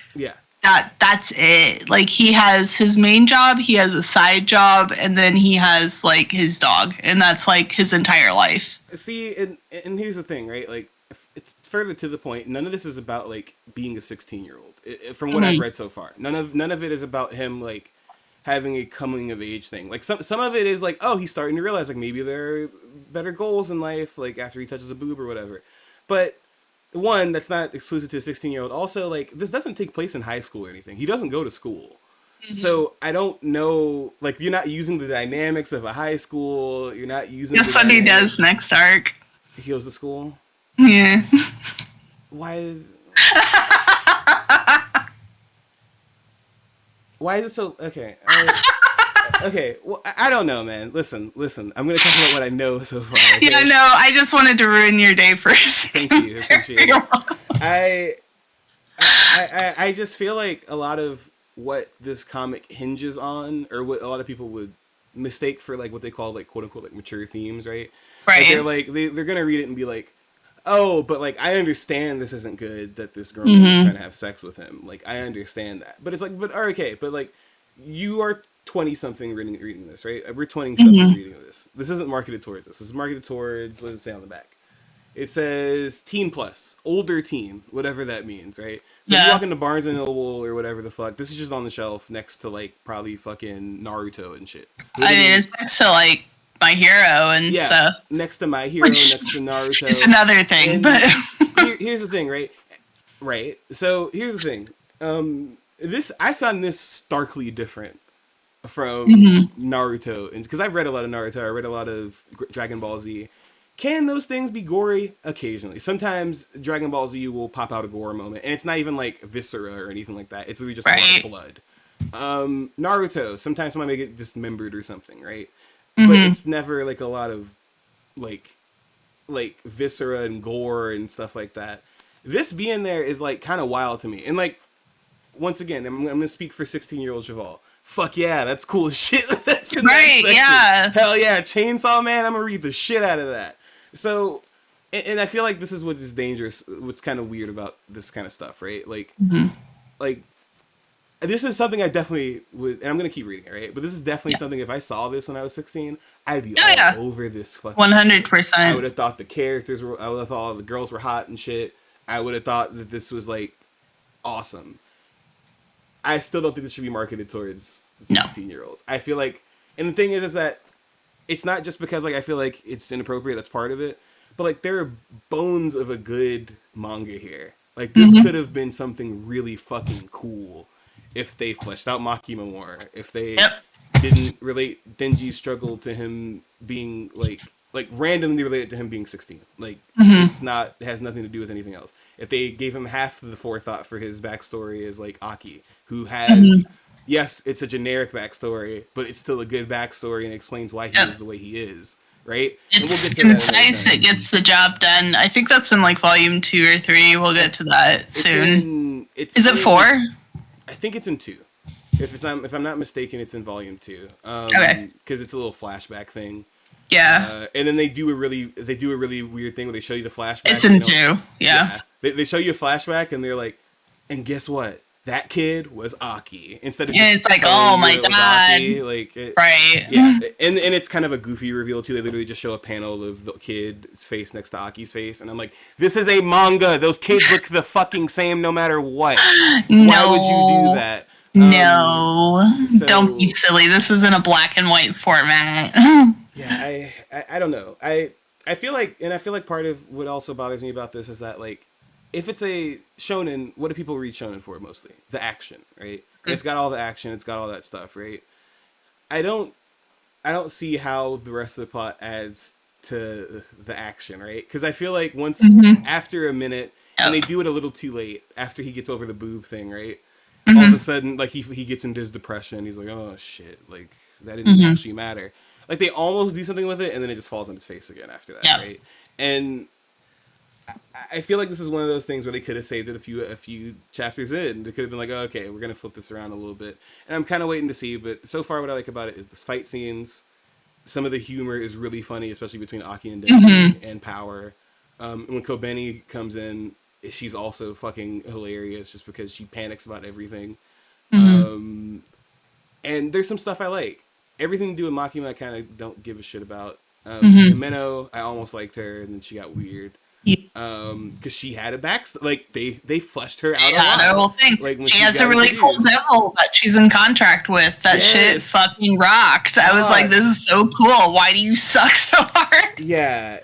that's it. Like, he has his main job, he has a side job, and then he has like his dog, and that's like his entire life. See, and here's the thing, right? Like, it's further to the point. None of this is about like being a 16-year-old. From what I've read so far, none of it is about him like having a coming of age thing. Like some of it is like, oh, he's starting to realize like maybe there are better goals in life, like after he touches a boob or whatever. But one, that's not exclusive to a 16-year-old. Also, like, this doesn't take place in high school or anything. He doesn't go to school. So I don't know, like, you're not using the dynamics of a high school. You're not using That's what he does next arc. He goes to school? Yeah. Why is it so... Okay. Okay. Well, I don't know, man. Listen. I'm going to talk about what I know so far. Okay? Yeah, no, I just wanted to ruin your day for a second. Thank you. Appreciate it. I just feel like a lot of what this comic hinges on, or what a lot of people would mistake for like what they call like quote unquote like mature themes, right? Right. Like they're going to read it and be like, oh, but like I understand this isn't good that this girl is trying to have sex with him. Like I understand that, but it's like, but okay, but like you are 20-something reading this, right? We're 20-something reading this. This isn't marketed towards us. This is marketed towards, what does it say on the back? It says teen plus, older teen, whatever that means, right? So you walk into Barnes & Noble or whatever the fuck, this is just on the shelf next to like probably fucking Naruto and shit. I mean, it's next to like My Hero and stuff. Next to My Hero, next to Naruto. It's another thing, and but... here's the thing, right? Right. So here's the thing. I found this starkly different from Naruto, and because I've read a lot of Naruto, I read a lot of Dragon Ball Z. Can those things be gory? Occasionally. Sometimes Dragon Ball Z will pop out a gore moment, and it's not even like viscera or anything like that. It's really just a lot of blood. Naruto, sometimes somebody may get dismembered or something, right? But it's never like a lot of like viscera and gore and stuff like that. This being there is like kind of wild to me. And like, once again, I'm gonna speak for 16-year-old Chevall. Fuck yeah, that's cool as shit. That's in that section. Yeah. Hell yeah, Chainsaw Man, I'm gonna read the shit out of that. So, and I feel like this is what is dangerous, what's kind of weird about this kind of stuff, right? Like, like, this is something I definitely would, and I'm gonna keep reading it, right? But this is definitely something, if I saw this when I was 16, I'd be all over this fucking 100%. I would have thought the characters were, I would have thought all the girls were hot and shit. I would have thought that this was like awesome. I still don't think this should be marketed towards 16-year-olds. I feel like, and the thing is that it's not just because like I feel like it's inappropriate, that's part of it, but like there are bones of a good manga here. Like this could have been something really fucking cool if they fleshed out Makima more, if they didn't relate Denji's struggle to him being like randomly related to him being 16. Like it's not, it has nothing to do with anything else. If they gave him half of the forethought for his backstory as like Aki, who has yes, it's a generic backstory, but it's still a good backstory and explains why he is the way he is. Right? It's concise. It gets the job done. I think that's in like volume 2 or 3. We'll get to that soon. Is it 4? I think it's in 2. If I'm not mistaken, it's in volume 2. Okay. Because it's a little flashback thing. Yeah. And then they do a really weird thing where they show you the flashback. It's in 2. Yeah. They show you a flashback and they're like, and guess what? That kid was Aki. Instead of just it's like, oh my god, right? Yeah, and it's kind of a goofy reveal too. They literally just show a panel of the kid's face next to Aki's face, and I'm like, this is a manga. Those kids look the fucking same no matter what. No. Why would you do that? No, don't be silly. This is in a black and white format. Yeah, I don't know. I feel like part of what also bothers me about this is that like, if it's a shonen, what do people read shonen for mostly? The action, right? It's got all the action, it's got all that stuff, right? I don't see how the rest of the plot adds to the action, right? Because I feel like once after a minute, and they do it a little too late after he gets over the boob thing, right? All of a sudden, like he gets into his depression. He's like, oh shit, like that didn't actually matter. Like they almost do something with it, and then it just falls on his face again after that, right? And I feel like this is one of those things where they could have saved it a few chapters in. They could have been like, oh, okay, we're gonna flip this around a little bit, and I'm kind of waiting to see. But so far, what I like about it is the fight scenes. Some of the humor is really funny, especially between Aki and Denji and Power. When Kobeni comes in, she's also fucking hilarious, just because she panics about everything. And there's some stuff I like. Everything to do with Makima, I kind of don't give a shit about. Meno, I almost liked her, and then she got weird. Because she had a like they fleshed her out a lot. Her whole thing. Like she has a really cool devil that she's in contract with. That shit fucking rocked. I was like, this is so cool. Why do you suck so hard? Yeah.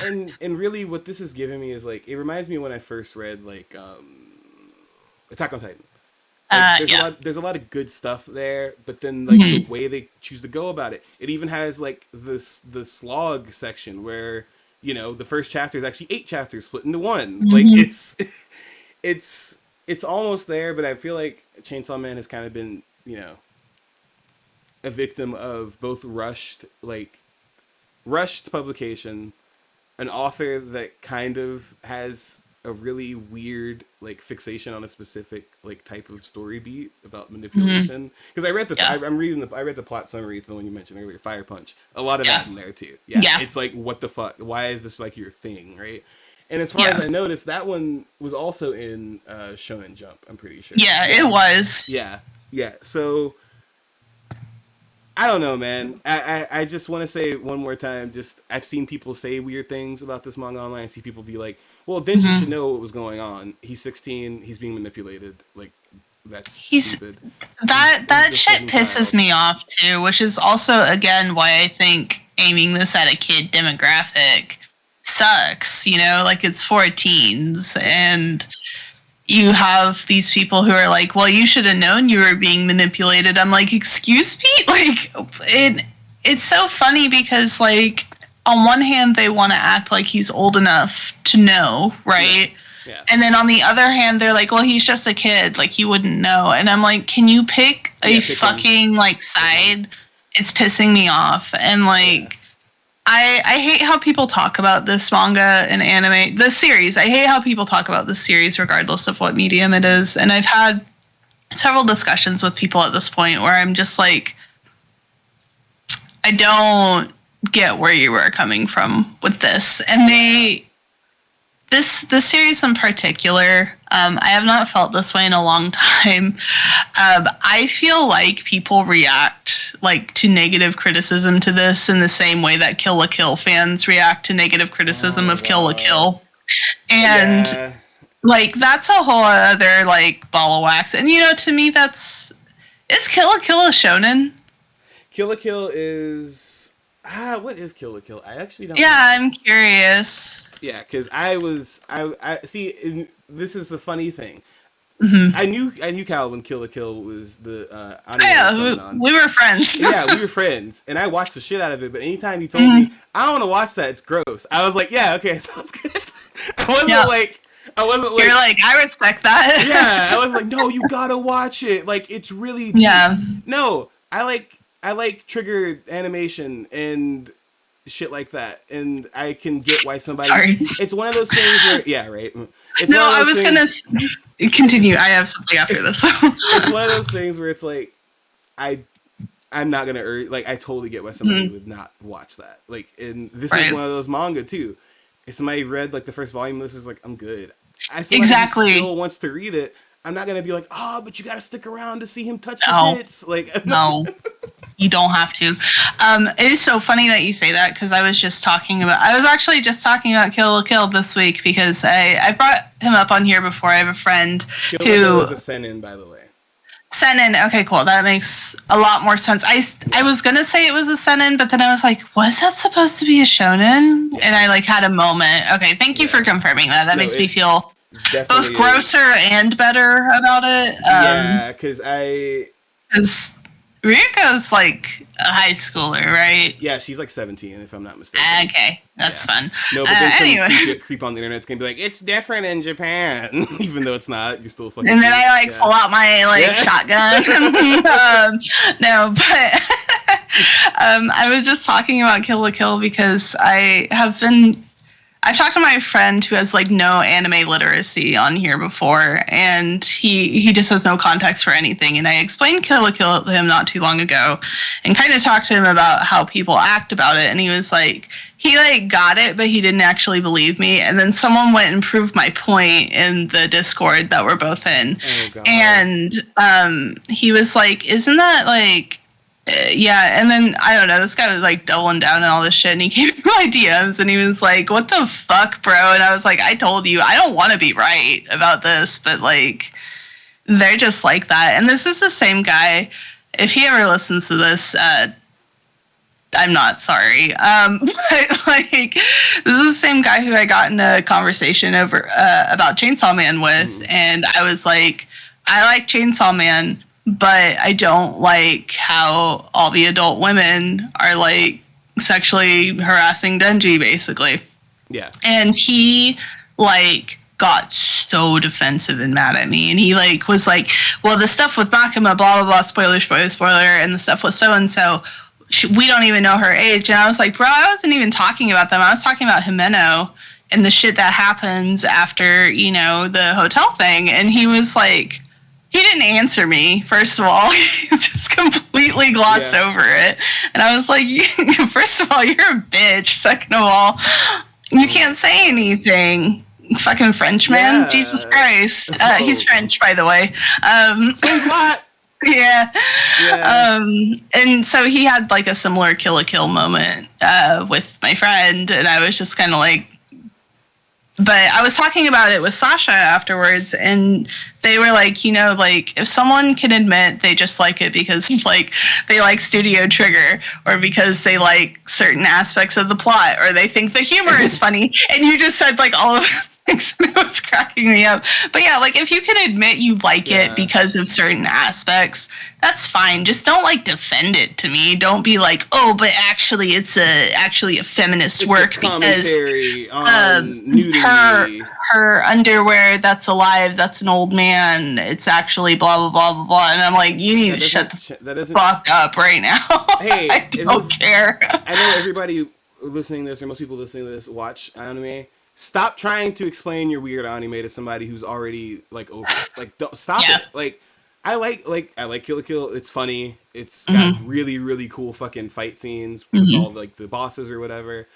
And really, what this is giving me is like, it reminds me of when I first read like Attack on Titan. Like, there's a lot of good stuff there, but then like the way they choose to go about it, it even has like the slog section where, you know, the first chapter is actually 8 chapters split into 1. Like it's almost there, but I feel like Chainsaw Man has kind of been, you know, a victim of both rushed publication, an author that kind of has a really weird like fixation on a specific like type of story beat about manipulation. Because I read the plot summary to the one you mentioned earlier, Fire Punch. A lot of that in there too. Yeah, it's like, what the fuck? Why is this like your thing, right? And as far as I noticed, that one was also in Shonen Jump. I'm pretty sure. Yeah, it was. Yeah. So I don't know, man. I just want to say one more time, just I've seen people say weird things about this manga online. I see people be like, well, Denji should know what was going on. He's 16. He's being manipulated. Like, that's stupid. That shit pisses me off, too, which is also, again, why I think aiming this at a kid demographic sucks. You know, like, it's for teens. And you have these people who are like, well, you should have known you were being manipulated. I'm like, excuse me? Like, it's so funny because, like, on one hand, they want to act like he's old enough to know, right? Yeah. And then on the other hand, they're like, well, he's just a kid. Like, he wouldn't know. And I'm like, can you pick a fucking, like, side? It's pissing me off. And, like, I hate how people talk about this manga and anime, the series. I hate how people talk about this series regardless of what medium it is. And I've had several discussions with people at this point where I'm just like, I don't get where you were coming from with this. And this series in particular, I have not felt this way in a long time. I feel like people react like to negative criticism to this in the same way that Kill la Kill fans react to negative criticism of Kill la Kill. And like, that's a whole other like ball of wax. And, you know, to me, is Kill la Kill a shonen? Kill la Kill is... what is Kill la Kill? I actually don't know. I'm curious. Yeah, because I see, this is the funny thing. Mm-hmm. I knew Cal when Kill la Kill was the anime we were friends. Yeah, we were friends, and I watched the shit out of it. But anytime he told me, I don't want to watch that, it's gross, I was like, yeah, okay, sounds good. I wasn't like, you're like, I respect that. Yeah, I was like, no, you gotta watch it. Like, it's really No, I like trigger animation and shit like that, and I can get why somebody. Sorry. It's one of those things where right. I was gonna continue. I have something after this. It's one of those things where it's like, I'm not gonna urge. Like, I totally get why somebody would not watch that. Like, and this is one of those manga too. If somebody read like the first volume, this is like, I'm good. Exactly. Still wants to read it. I'm not gonna be like, but you gotta stick around to see him touch the tits. Like, no. You don't have to. It is so funny that you say that, because I was actually just talking about Kill la Kill this week, because I brought him up on here before. I have a friend Kill la Kill is a seinen, by the way. Seinen. Okay, cool. That makes a lot more sense. I was gonna say it was a seinen, but then I was like, was that supposed to be a shonen? Yeah. And I like had a moment. Okay, thank you for confirming that. That makes me feel both grosser and better about it. Because Ryuko's like a high schooler, right? Yeah, she's like 17, if I'm not mistaken. Okay, that's fun. No, but there's some creep on the internet that's gonna be like, it's different in Japan, even though it's not. You're still fucking. And then I pull out my shotgun. No, but I was just talking about Kill la Kill because I've talked to my friend who has like no anime literacy on here before, and he just has no context for anything. And I explained Kill la Kill to him not too long ago, and kind of talked to him about how people act about it. And he was like, he like got it, but he didn't actually believe me. And then someone went and proved my point in the Discord that we're both in. Oh, God. And he was like, isn't that like... yeah, and then, I don't know, this guy was, like, doubling down and all this shit, and he came to my DMs, and he was like, what the fuck, bro? And I was like, I told you, I don't want to be right about this, but, like, they're just like that. And this is the same guy. If he ever listens to this, I'm not sorry. But, like, this is the same guy who I got in a conversation over about Chainsaw Man with, and I was like, I like Chainsaw Man, but I don't like how all the adult women are, like, sexually harassing Denji, basically. Yeah. And he, like, got so defensive and mad at me. And he, like, was like, well, the stuff with Makima, blah, blah, blah, spoiler, spoiler, spoiler, and the stuff with so-and-so, we don't even know her age. And I was like, bro, I wasn't even talking about them. I was talking about Himeno and the shit that happens after, you know, the hotel thing. And he was like... He didn't answer me, first of all. He just completely glossed over it. And I was like, first of all, you're a bitch. Second of all, you can't say anything. Fucking Frenchman. Yeah. Jesus Christ. He's French, by the way. Explains a lot. Yeah. And so he had like a similar Kill la Kill moment with my friend. And I was just kind of like, but I was talking about it with Sasha afterwards, and they were like, you know, like, if someone can admit they just like it because, like, they like Studio Trigger, or because they like certain aspects of the plot, or they think the humor is funny, and you just said, like, all of It was cracking me up. But yeah, like if you can admit you like it because of certain aspects, that's fine. Just don't like defend it to me. Don't be like, oh, but actually it's actually a feminist work because on nudity. Her underwear that's alive, that's an old man. It's actually blah blah blah blah blah. And I'm like, you need to shut the fuck up right now. Hey, I don't care. I know everybody listening to this, or most people listening to this, watch anime. Stop trying to explain your weird anime to somebody who's already like over it. Like, don't stop it. Like, I like Kill la Kill. It's funny. It's got really, really cool fucking fight scenes with all like the bosses or whatever.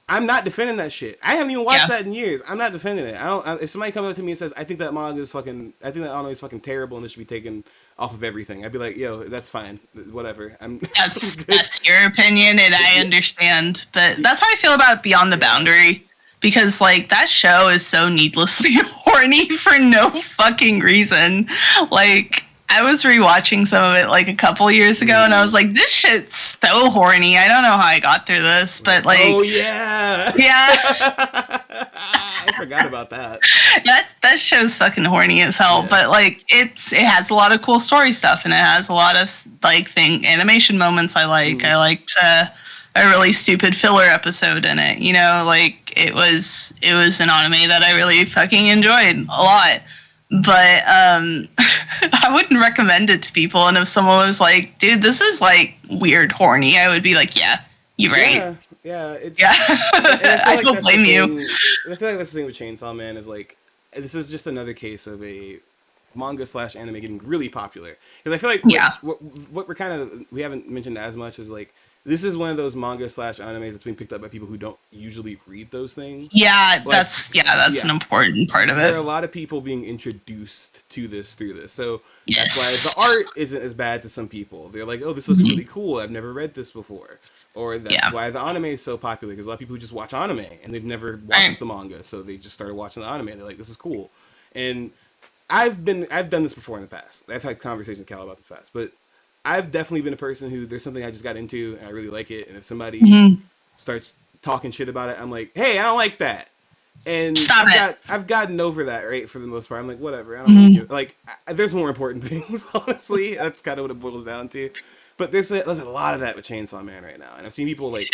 I'm not defending that shit. I haven't even watched that in years. I'm not defending it. If somebody comes up to me and says, I think that anime is fucking terrible and it should be taken off of everything, I'd be like, yo, that's fine. Whatever. That's your opinion, and I understand. But that's how I feel about Beyond the Boundary. Because, like, that show is so needlessly horny for no fucking reason. Like, I was rewatching some of it, like, a couple years ago, and I was like, this shit's so horny. I don't know how I got through this, but, like... Oh, yeah! Yeah! I forgot about that. That show's fucking horny as hell, but, like, it has a lot of cool story stuff, and it has a lot of, like, animation moments I like. I liked... a really stupid filler episode in it, you know, like it was an anime that I really fucking enjoyed a lot, but I wouldn't recommend it to people. And if someone was like, dude, this is like weird horny, I would be like, yeah, you're right. I don't blame you. I feel like that's the thing with Chainsaw Man is like, this is just another case of a manga/anime getting really popular, because I feel like what we're kind of, we haven't mentioned as much as like, this is one of those manga/animes that's being picked up by people who don't usually read those things. Yeah, like, that's an important part of it. There are a lot of people being introduced to this through this. So that's why the art isn't as bad to some people. They're like, oh, this looks really cool. I've never read this before. Or that's why the anime is so popular, because a lot of people who just watch anime and they've never watched the manga. So they just started watching the anime and they're like, this is cool. And I've done this before in the past. I've had conversations with Cal about this past, but I've definitely been a person who, there's something I just got into and I really like it, and if somebody starts talking shit about it, I'm like, hey, I don't like that. And I've gotten over that, right, for the most part. I'm like, whatever. I don't really like, there's more important things, honestly. That's kind of what it boils down to. But there's a lot of that with Chainsaw Man right now. And I've seen people like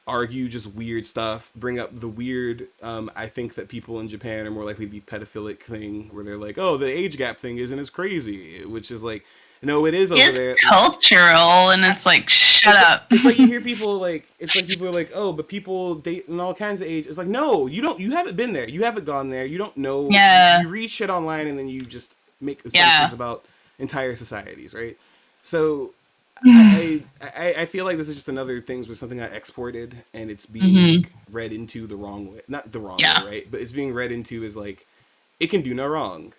argue just weird stuff, bring up the weird, I think that people in Japan are more likely to be pedophilic thing, where they're like, oh, the age gap thing isn't as crazy, which is like, no, it is over there. It's cultural, and it's like, shut up. It's like you hear people like, it's like people are like, oh, but people date in all kinds of age. It's like, no, you haven't been there. You haven't gone there. You don't know. Yeah. You read shit online, and then you just make assumptions about entire societies, right? So I feel like this is just another thing with something I exported, and it's being like, read into the wrong way. Not the wrong way, right? But it's being read into as like, it can do no wrong.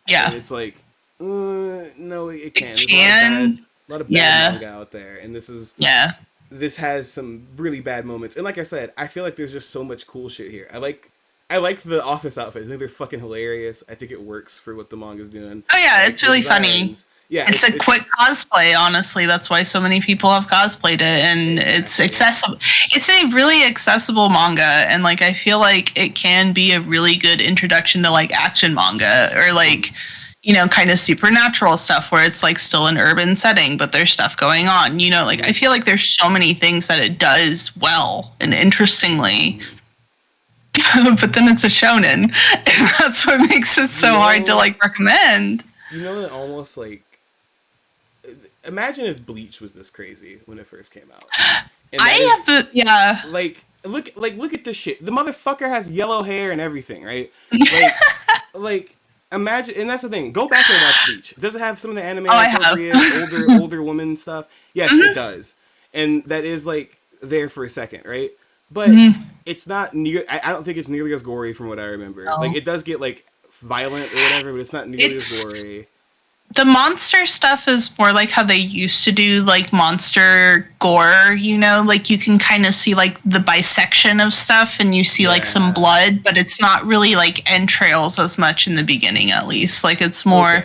Yeah. And it's like, no, it can. There's a lot of bad manga out there, and this has some really bad moments. And like I said, I feel like there's just so much cool shit here. I like the office outfits. I think they're fucking hilarious. I think it works for what the manga's doing. Oh yeah, it's really funny. Yeah, it's a quick cosplay, honestly. That's why so many people have cosplayed it, and it's accessible. It's a really accessible manga, and like I feel like it can be a really good introduction to like action manga, or like, you know, kind of supernatural stuff where it's like still an urban setting, but there's stuff going on. You know, like I feel like there's so many things that it does well and interestingly. But then it's a shonen, and that's what makes it so hard to like recommend. You know, it almost like, imagine if Bleach was this crazy when it first came out. And like look at this shit. The motherfucker has yellow hair and everything, right? Like imagine, and that's the thing. Go back and watch Bleach. Does it have some of the anime appropriate older woman stuff? Yes, it does, and that is like there for a second, right? But it's not near. I don't think it's nearly as gory from what I remember. No. Like it does get like violent or whatever, but it's not nearly as gory. The monster stuff is more like how they used to do like monster gore, you know, like you can kind of see like the bisection of stuff, and you see like some blood, but it's not really like entrails as much in the beginning, at least. Like it's more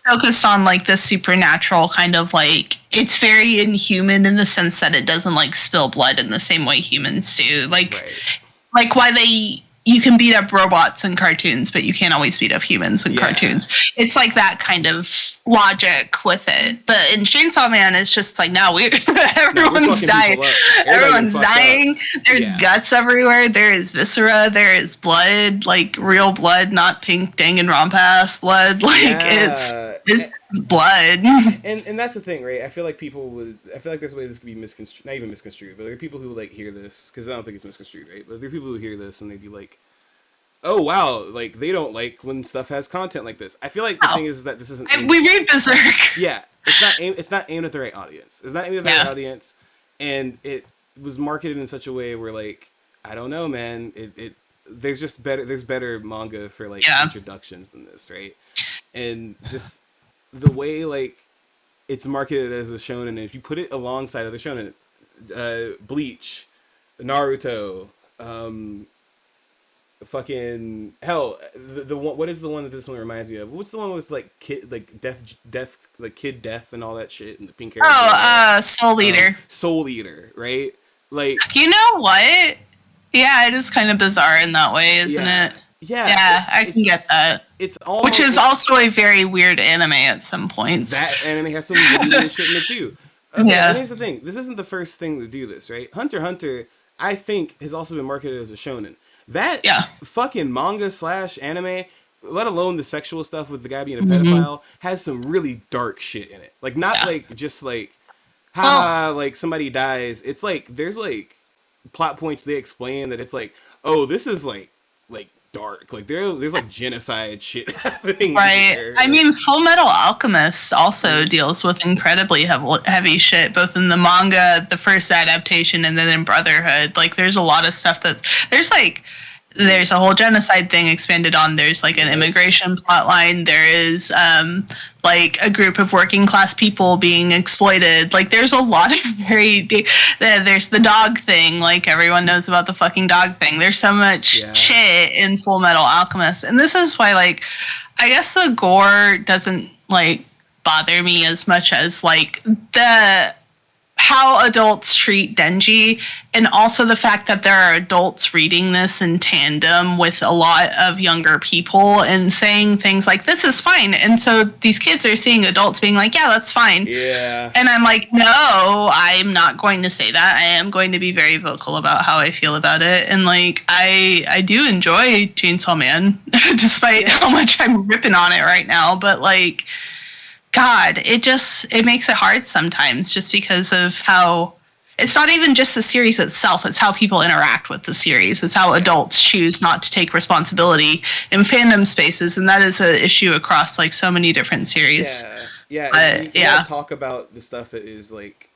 focused on like the supernatural kind of like, it's very inhuman in the sense that it doesn't like spill blood in the same way humans do. Like why they you can beat up robots in cartoons, but you can't always beat up humans in cartoons. It's like that kind of logic with it. But in Chainsaw Man, it's just like, no, everyone's dying. Everyone's dying. There's guts everywhere. There is viscera. There is blood, like real blood, not pink Danganronpa blood. Like it's blood. And that's the thing, right? I feel like there's a way this could be misconstrued, not even misconstrued, but there are people who like hear this, because I don't think it's misconstrued, right? But there are people who hear this and they'd be like, oh wow, like they don't like when stuff has content like this. I feel like the thing is that this isn't we read Berserk. Yeah. It's not aimed at the right audience. It's not aimed at the right audience, and it was marketed in such a way where, like, I don't know, man, there's better manga for like introductions than this, right? And just the way like it's marketed as a shonen, and if you put it alongside other shonen, Bleach, Naruto, fucking hell, the one, what is the one that this one reminds me of? What's the one with like death, like kid death and all that shit, and the pink hair? Soul Eater. Soul Eater, right? Like, you know what? Yeah, it is kind of bizarre in that way, isn't it? Yeah, I can get that. It's almost, which is also a very weird anime at some points. That anime has some weird shit in it too. Okay, and here's the thing: this isn't the first thing to do this, right? Hunter x Hunter, I think, has also been marketed as a shonen. That fucking manga / anime, let alone the sexual stuff with the guy being a pedophile, has some really dark shit in it. Like, not like just like, like somebody dies. It's like there's like plot points they explain that it's like, oh, this is like dark, like there's like genocide shit happening, right here. I mean, Full Metal Alchemist also deals with incredibly heavy shit, both in the manga, the first adaptation, and then in Brotherhood. Like, there's a lot of stuff there's a whole genocide thing expanded on. There's like an immigration plot line. There is like a group of working class people being exploited. Like, there's a lot of there's the dog thing. Like, everyone knows about the fucking dog thing. There's so much shit in Full Metal Alchemist. And this is why, like, I guess the gore doesn't like bother me as much as like how adults treat Denji, and also the fact that there are adults reading this in tandem with a lot of younger people and saying things like, this is fine. And so these kids are seeing adults being like, yeah, that's fine. Yeah. And I'm like, no, I'm not going to say that. I am going to be very vocal about how I feel about it. And like, I do enjoy Chainsaw Man, despite how much I'm ripping on it right now. But like, God, it makes it hard sometimes, just because of how it's not even just the series itself, it's how people interact with the series. It's how adults choose not to take responsibility in fandom spaces, and that is an issue across like so many different series. You gotta talk about the stuff that is like,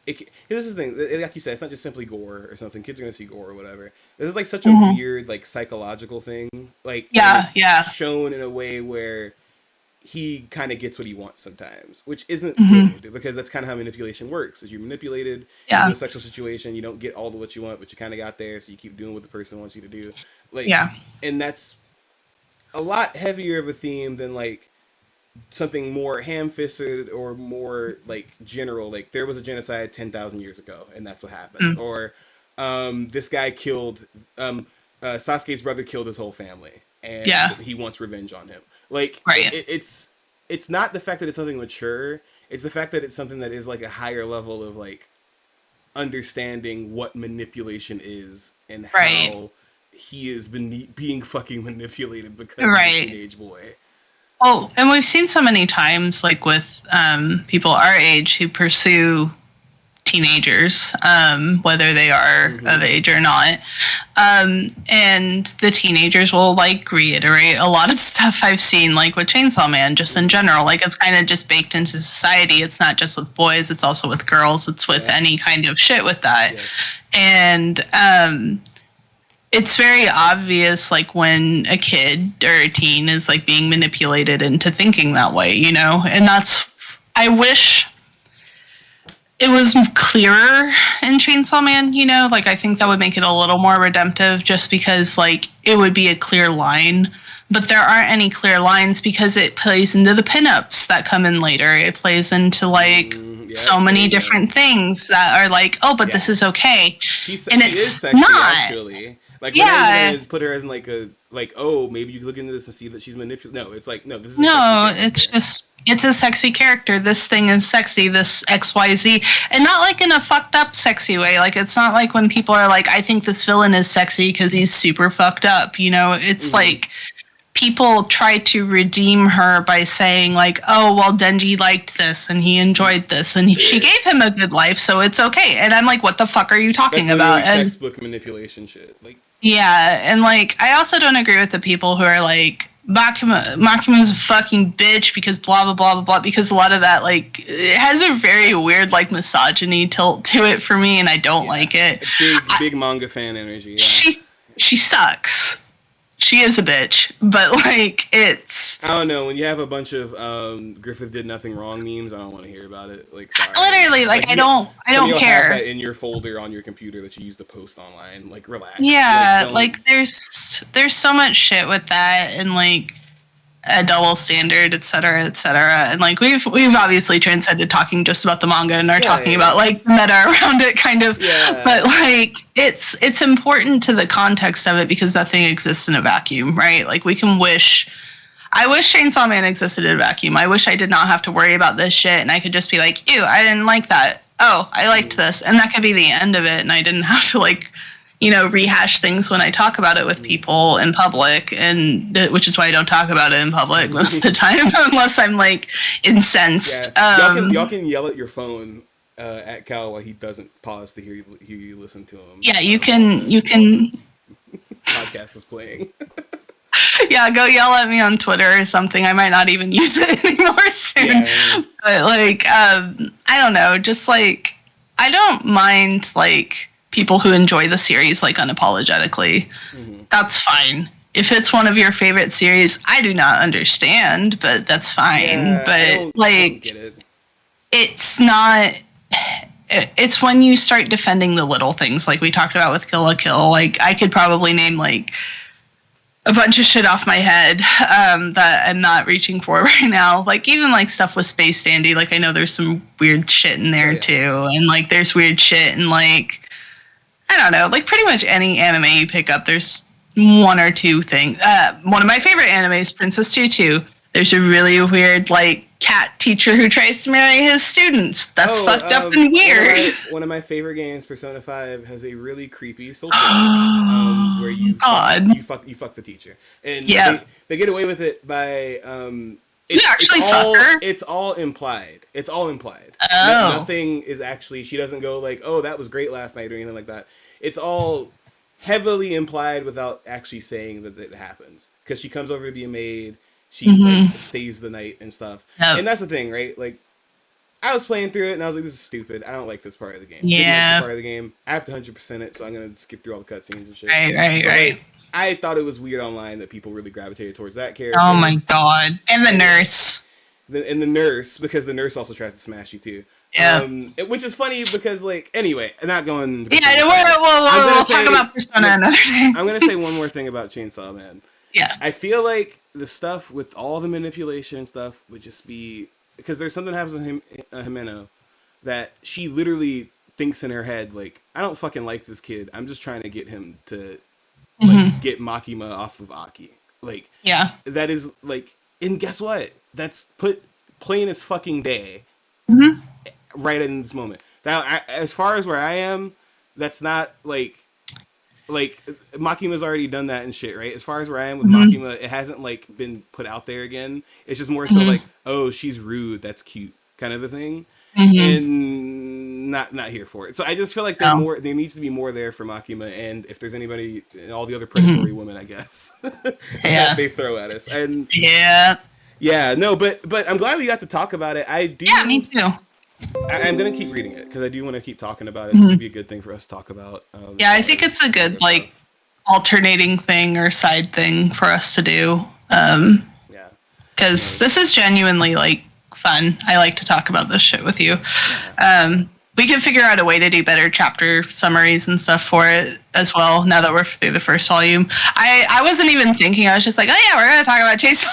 this is the thing, like you said, it's not just simply gore or something. Kids are gonna see gore or whatever. This is like such a weird like psychological thing. Like, it's shown in a way where he kind of gets what he wants sometimes, which isn't good, because that's kind of how manipulation works. Is you're manipulated in a sexual situation, you don't get all of what you want, but you kind of got there, so you keep doing what the person wants you to do. Like, and that's a lot heavier of a theme than like something more ham-fisted or more like general. Like, there was a genocide 10,000 years ago, and that's what happened. Or this guy killed Sasuke's brother, killed his whole family, and he wants revenge on him. Like, it's not the fact that it's something mature. It's the fact that it's something that is like a higher level of like understanding what manipulation is and how he is being fucking manipulated because he's a teenage boy. Oh, and we've seen so many times, like with people our age who pursue teenagers, whether they are of age or not, and the teenagers will like reiterate a lot of stuff I've seen, like with Chainsaw Man, just in general. Like, it's kind of just baked into society. It's not just with boys, it's also with girls, it's with any kind of shit with that. And it's very obvious, like, when a kid or a teen is like being manipulated into thinking that way, you know? And I wish it was clearer in Chainsaw Man, you know? Like, I think that would make it a little more redemptive, just because, like, it would be a clear line. But there aren't any clear lines because it plays into the pinups that come in later. It plays into, like, so many different things that are like, oh, but this is okay. She is sexy, not actually. Like, we're not even gonna put her as oh, maybe you could look into this and see that she's manipulative. No, it's like, no, this is it's a sexy character. This thing is sexy, this XYZ. And not like in a fucked up sexy way. Like, it's not like when people are like, I think this villain is sexy because he's super fucked up. You know, it's like people try to redeem her by saying like, oh, well, Denji liked this and he enjoyed this and she gave him a good life, so it's okay. And I'm like, what the fuck are you talking about? And textbook manipulation shit. Like, yeah, and like, I also don't agree with the people who are like, Makima's a fucking bitch because blah blah blah blah blah, because a lot of that like it has a very weird like misogyny tilt to it for me, and I don't like it. Big manga fan energy. Yeah. She sucks. She is a bitch, but like it's. I don't know, when you have a bunch of Griffith did nothing wrong memes, I don't want to hear about it. Like, sorry. Literally, like I don't care. Have that in your folder on your computer that you use to post online. Like, relax. Yeah, like there's so much shit with that, and like a double standard, et cetera, and like we've obviously transcended talking just about the manga and are talking about like meta around it, kind of. Yeah. But like it's important to the context of it because nothing exists in a vacuum, right? Like I wish Chainsaw Man existed in a vacuum. I wish I did not have to worry about this shit and I could just be like, ew, I didn't like that. Oh, I liked this, and that could be the end of it, and I didn't have to like, you know, rehash things when I talk about it with people in public, and which is why I don't talk about it in public most of the time unless I'm like incensed. Yeah. Y'all can yell at your phone at Cal while he doesn't pause to hear you listen to him. Yeah, you can. Podcast is playing. Yeah, go yell at me on Twitter or something. I might not even use it anymore soon. Yeah. But like, I don't know. Just like, I don't mind like people who enjoy the series like unapologetically. That's fine. If it's one of your favorite series, I do not understand, but that's fine. Yeah, but like, I don't get it. It's not. It's when you start defending the little things, like we talked about with Kill la Kill. Like, I could probably name like a bunch of shit off my head that I'm not reaching for right now. Like, even like stuff with Space Dandy. Like, I know there's some weird shit in there too, and like there's weird shit in like, I don't know, like pretty much any anime you pick up, there's one or two things. One of my favorite animes, Princess Tutu. There's a really weird like cat teacher who tries to marry his students. That's fucked up and weird. One of my favorite games, Persona 5, has a really creepy social where you fuck the teacher, and they get away with it by it's all implied. It's all implied. Nothing is actually. She doesn't go like, "Oh, that was great last night" or anything like that. It's all heavily implied without actually saying that it happens, because she comes over to be a maid. She like, stays the night and stuff. Yep. And that's the thing, right? Like, I was playing through it and I was like, this is stupid. I don't like this part of the game. Yeah. Didn't like the part of the game. I have to 100% it, so I'm going to skip through all the cutscenes and shit. Right. Like, I thought it was weird online that people really gravitated towards that character. Oh my god. And the nurse. And the nurse, because the nurse also tries to smash you too. Yeah. Which is funny because, like, anyway, I'm not going... we'll talk about Persona another day. I'm going to say one more thing about Chainsaw Man. Yeah. I feel like the stuff with all the manipulation and stuff would just be, because there's something that happens with Himeno that she literally thinks in her head, like, I don't fucking like this kid. I'm just trying to get him to like get Makima off of Aki. Like, that is like, and guess what? That's put plain as fucking day right in this moment. Now, as far as where I am, that's not like Makima's already done that and shit, right? As far as where I am with Makima, it hasn't like been put out there again. It's just more so like, oh, she's rude, that's cute, kind of a thing, and not here for it. So I just feel like there needs to be more there for Makima, and if there's anybody, all the other predatory women, I guess, that they throw at us, and but I'm glad we got to talk about it. I do. Yeah, me too. I'm going to keep reading it because I do want to keep talking about it. This would be a good thing for us to talk about. I think it's a good, like, alternating thing or side thing for us to do. Because this is genuinely, like, fun. I like to talk about this shit with you. We can figure out a way to do better chapter summaries and stuff for it as well, now that we're through the first volume. I wasn't even thinking. I was just like, oh, yeah, we're going to talk about Chase.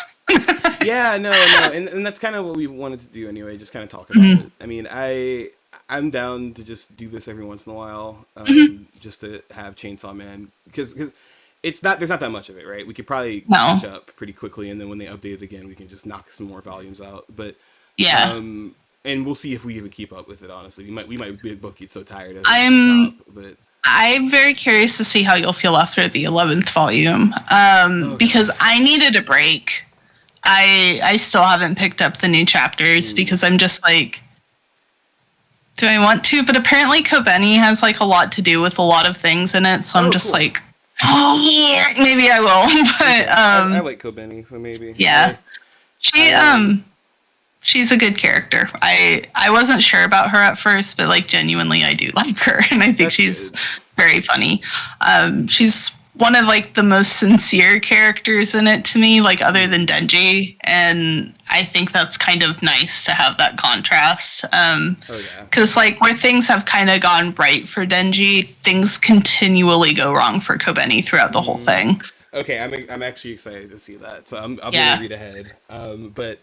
Yeah, no, and that's kind of what we wanted to do anyway. Just kind of talk about it. I mean, I'm down to just do this every once in a while, just to have Chainsaw Man because it's not there's not that much of it, right? We could probably catch up pretty quickly, and then when they update it again, we can just knock some more volumes out. But and we'll see if we even keep up with it. Honestly, we might both get so tired of it. But I'm very curious to see how you'll feel after the 11th volume, because I needed a break. I still haven't picked up the new chapters because I'm just like, do I want to? But apparently Kobeni has like a lot to do with a lot of things in it, so I'm just like, maybe I will. But I like Kobeni, so maybe. Yeah, she's a good character. I wasn't sure about her at first, but like genuinely I do like her, and I think she's very funny. She's one of like the most sincere characters in it to me, like other than Denji, and I think that's kind of nice to have that contrast. Because like where things have kind of gone right for Denji, things continually go wrong for Kobeni throughout the whole thing. Okay, I'm actually excited to see that. So I'll be able to read ahead. But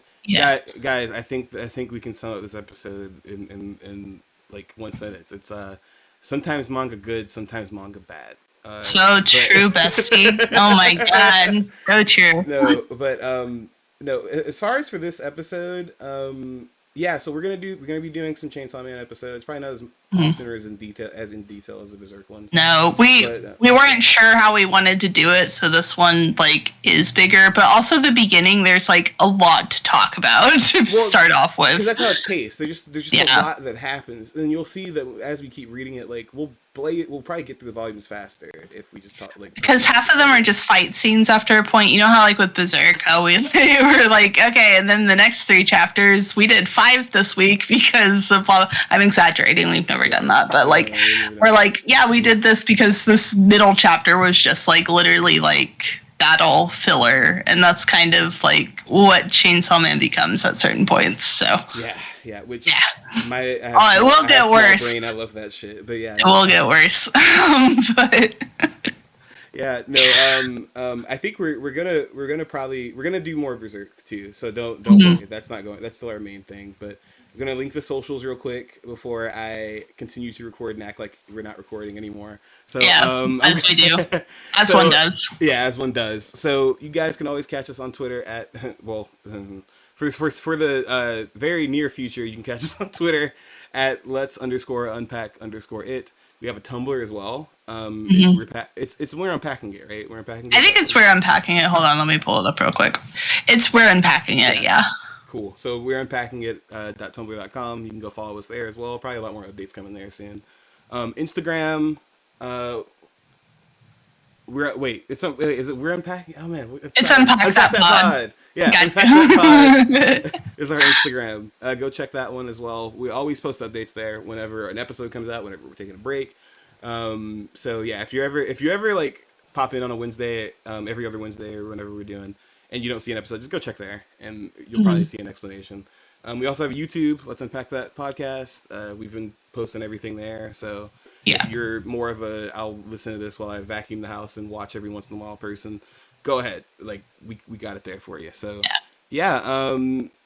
guys, I think we can sum up this episode in like one sentence. It's sometimes manga good, sometimes manga bad. True, bestie. Oh my god, so true. No, but no. As far as for this episode, so we're gonna be doing some Chainsaw Man episodes. Probably not as often or as in detail as the Berserk ones. No, we weren't sure how we wanted to do it, so this one like is bigger. But also the beginning, there's like a lot to talk about to start off with. Because that's how it's paced. There's just a lot that happens, and you'll see that as we keep reading it, like we'll probably get through the volumes faster if we just talk like. Because half of them are just fight scenes after a point. You know how like with Berserk, how we were like, okay, and then the next 3 chapters, we did 5 this week because of blah. I'm exaggerating. We've never done that, but like we're like, yeah, we did this because this middle chapter was just like literally like battle filler, and that's kind of like what Chainsaw Man becomes at certain points. So which it will get worse. Brain, I love that shit, but it will get worse. But I think we're gonna do more Berserk too. So don't worry, that's still our main thing, but. I'm going to link the socials real quick before I continue to record and act like we're not recording anmore. So as we do. As one does. Yeah, as one does. So you guys can always catch us on Twitter at, for the very near future, you can catch us on Twitter at _unpack_it. We have a Tumblr as well. It's We're Unpacking It, right? We're Unpacking It. I think it's We're Unpacking It. Hold on, let me pull it up real quick. It's We're Unpacking It, yeah. Cool. So we're unpacking it .tumblr.com. You can go follow us there as well. Probably a lot more updates coming there soon. Instagram. Is it We're Unpacking? Oh man, it's Unpack That Pod. Yeah, Unpack That Pod is our Instagram. Go check that one as well. We always post updates there whenever an episode comes out, whenever we're taking a break. So yeah, if you ever like pop in on a Wednesday, every other Wednesday or whenever we're doing. And you don't see an episode, just go check there, and you'll probably see an explanation. We also have YouTube, Let's Unpack That podcast. We've been posting everything there, so if you're more of I'll listen to this while I vacuum the house and watch every once in a while person, go ahead. Like, we got it there for you. So,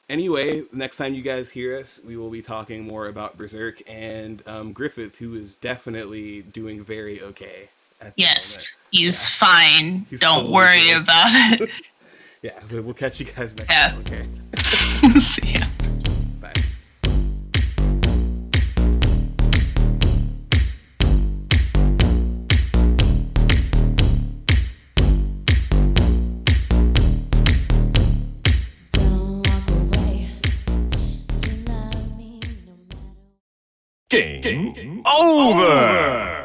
anyway, next time you guys hear us, we will be talking more about Berserk and Griffith, who is definitely doing very okay. He's fine. Don't worry about it. Yeah, we'll catch you guys next time, okay? See ya. Bye. Game over!